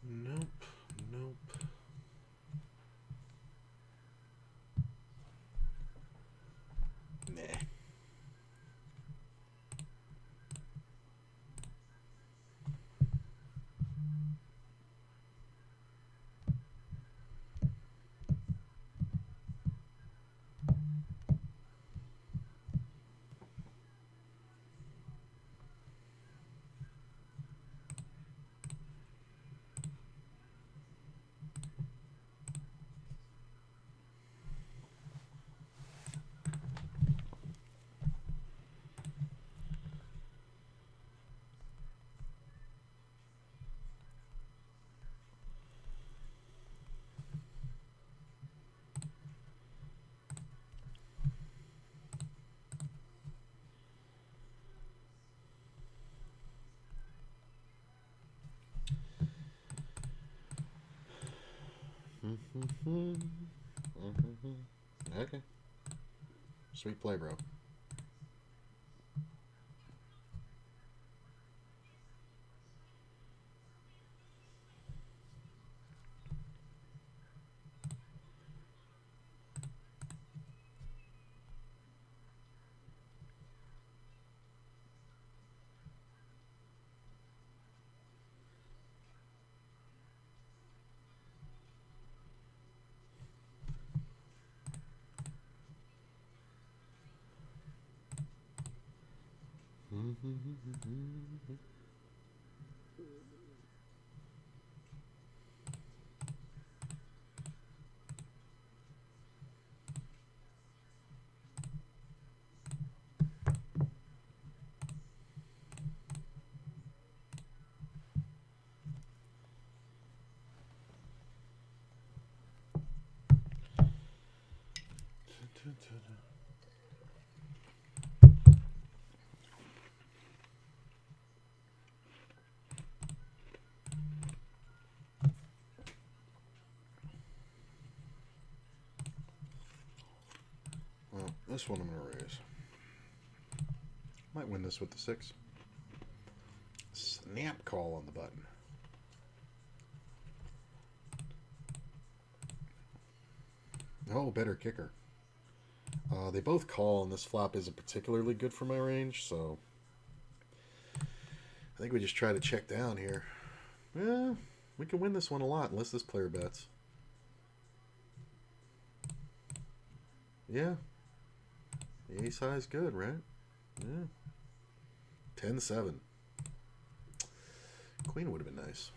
Nope. Nope. Nah. Okay. Sweet play, bro. Well, this one I'm going to raise. Might win this with the 6. Snap call on the button. Oh, better kicker. They both call, and this flop isn't particularly good for my range, so I think we just try to check down here. Yeah, we can win this one a lot unless this player bets. Yeah. The ace high is good, right? Yeah. 10-7. Queen would have been nice.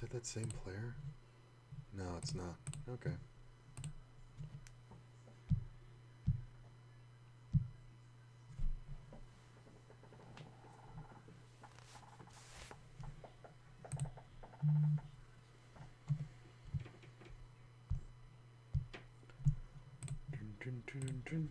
Is that same player? No, it's not. Okay. Okay.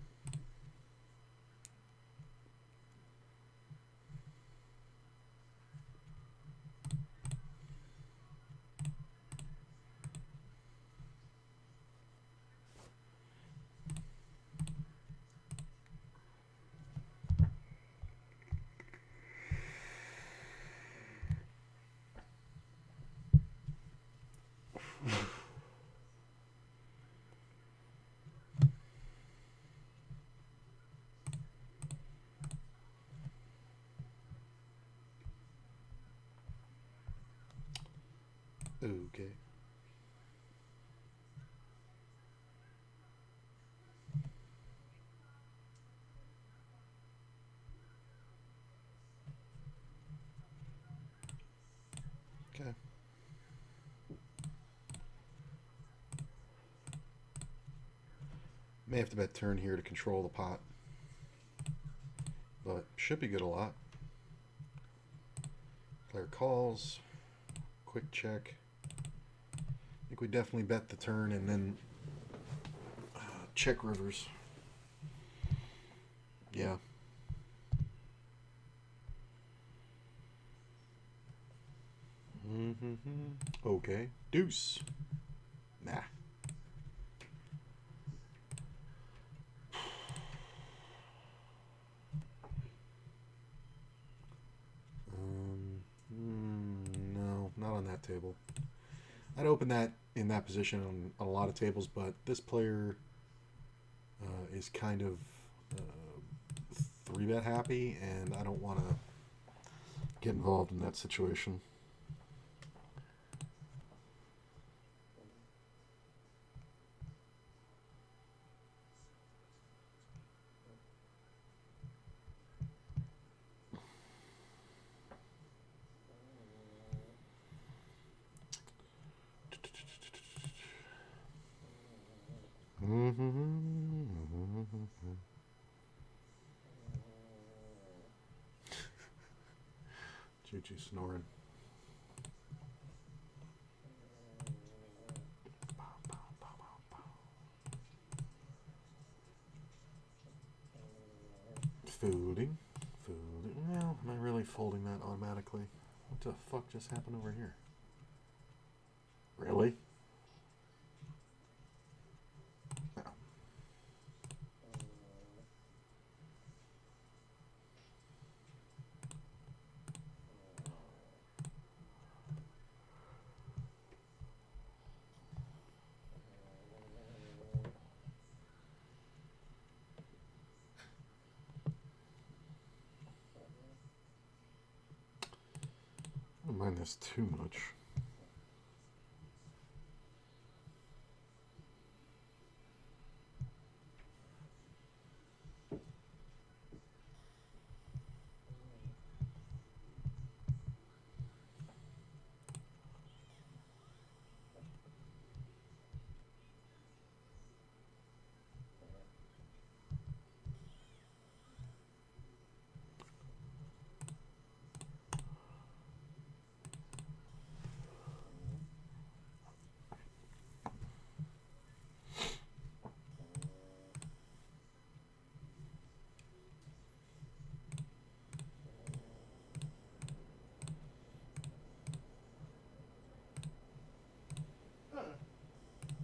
Okay. May have to bet turn here to control the pot. But should be good a lot. Player calls. Quick check. I think we definitely bet the turn and then check rivers. Yeah. Okay. Deuce. Nah. No, not on that table. I'd open that in that position on a lot of tables, but this player is kind of 3-bet happy, and I don't want to get involved in that situation. Juju snoring. Folding. Well, am I really folding that automatically? What the fuck just happened over here? Really? No. I don't mind this too much.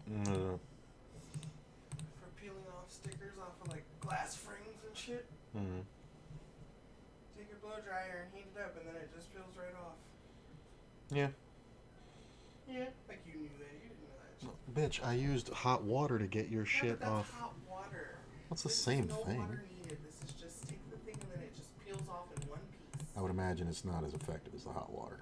No. For peeling off stickers off of like glass frames and shit. Mm-hmm. Take your blow dryer and heat it up, and then it just peels right off. Yeah. Yeah, like you knew that. You didn't know that shit. Bitch, I used hot water to get your Yeah, shit but that's off. hot water. What's the This same is no thing? water needed. This is just take the thing and then it just peels off in one piece. I would imagine it's not as effective as the hot water.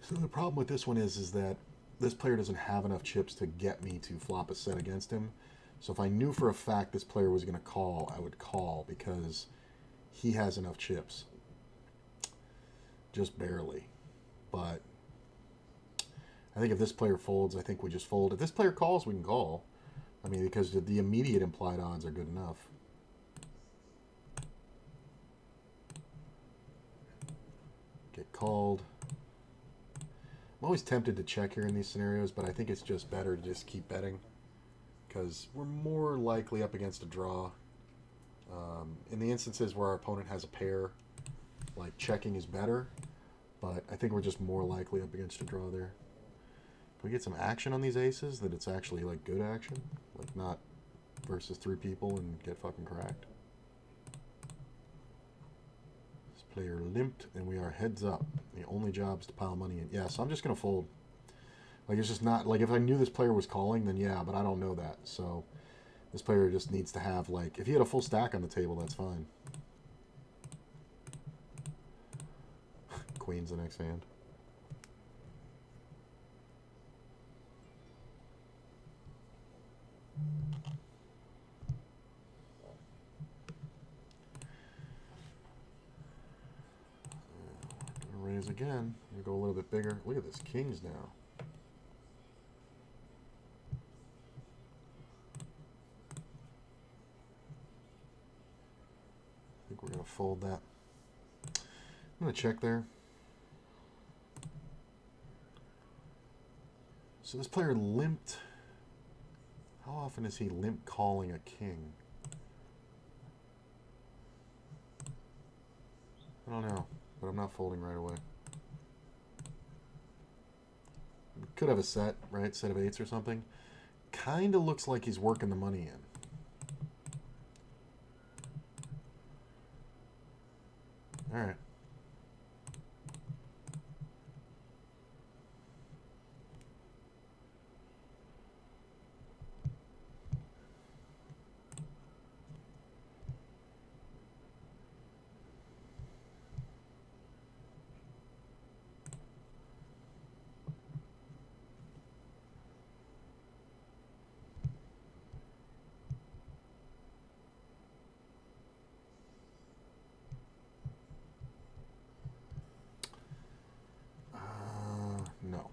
So the problem with this one is that this player doesn't have enough chips to get me to flop a set against him. So if I knew for a fact this player was going to call, I would call because he has enough chips. Just barely. But I think if this player folds, I think we just fold. If this player calls, we can call. I mean, because the immediate implied odds are good enough. called. I'm always tempted to check here in these scenarios, but I think it's just better to just keep betting because we're more likely up against a draw. In the instances where our opponent has a pair, like checking is better, but I think we're just more likely up against a draw there. Can we get some action on these aces that it's actually like good action, like not versus 3 people and get fucking cracked? This player limped and we are heads up. The only job is to pile money in. Yeah, so I'm just gonna fold. Like it's just not like if I knew this player was calling, then yeah, but I don't know that. So this player just needs to have like if he had a full stack on the table, that's fine. Queen's the next hand. Raise again. We go a little bit bigger. Look at this, kings now. I think we're gonna fold that. I'm gonna check there. So this player limped. How often is he limp calling a king? I don't know, but I'm not folding right away. Could have a set, right? Set of 8s or something. Kind of looks like he's working the money in. All right. No.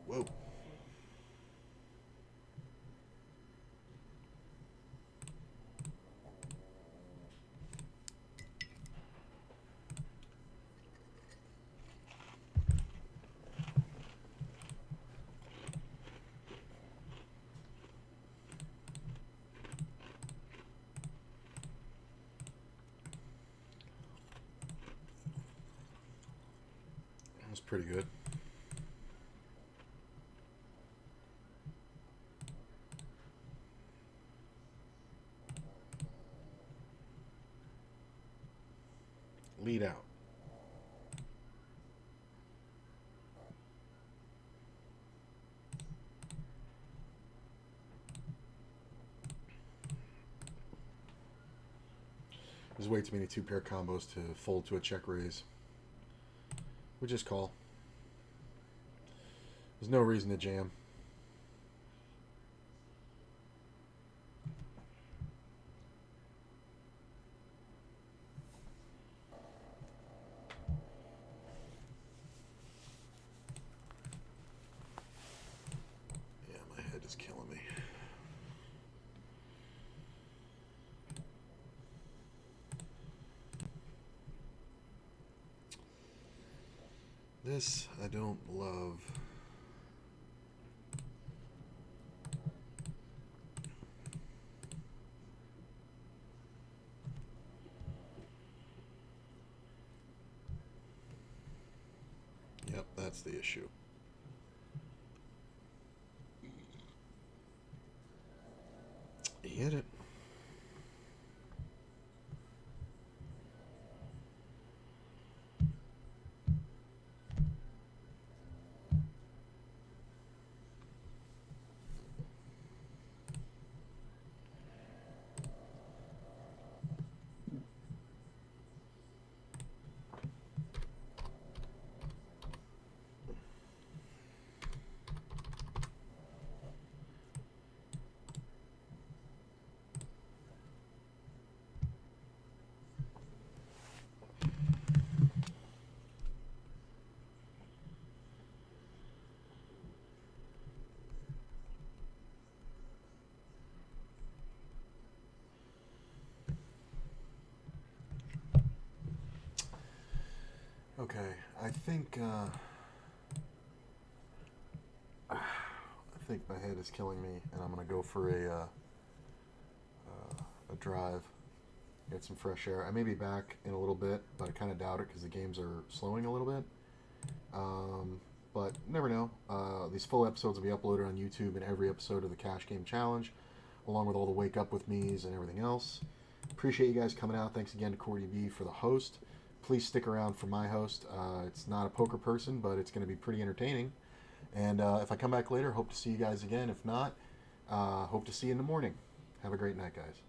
Whoa. That was pretty good. Lead out. There's way too many 2-pair combos to fold to a check raise. We just call. There's no reason to jam. Yeah, my head is killing me. This I don't love. Yep, that's the issue. He hit it. Okay, I think my head is killing me, and I'm gonna go for a drive, get some fresh air. I may be back in a little bit, but I kind of doubt it because the games are slowing a little bit. But never know. These full episodes will be uploaded on YouTube in every episode of the Cash Game Challenge, along with all the Wake Up With Me's and everything else. Appreciate you guys coming out. Thanks again to Cordy B for the host. Please stick around for my host. It's not a poker person, but it's going to be pretty entertaining. And if I come back later, hope to see you guys again. If not, hope to see you in the morning. Have a great night, guys.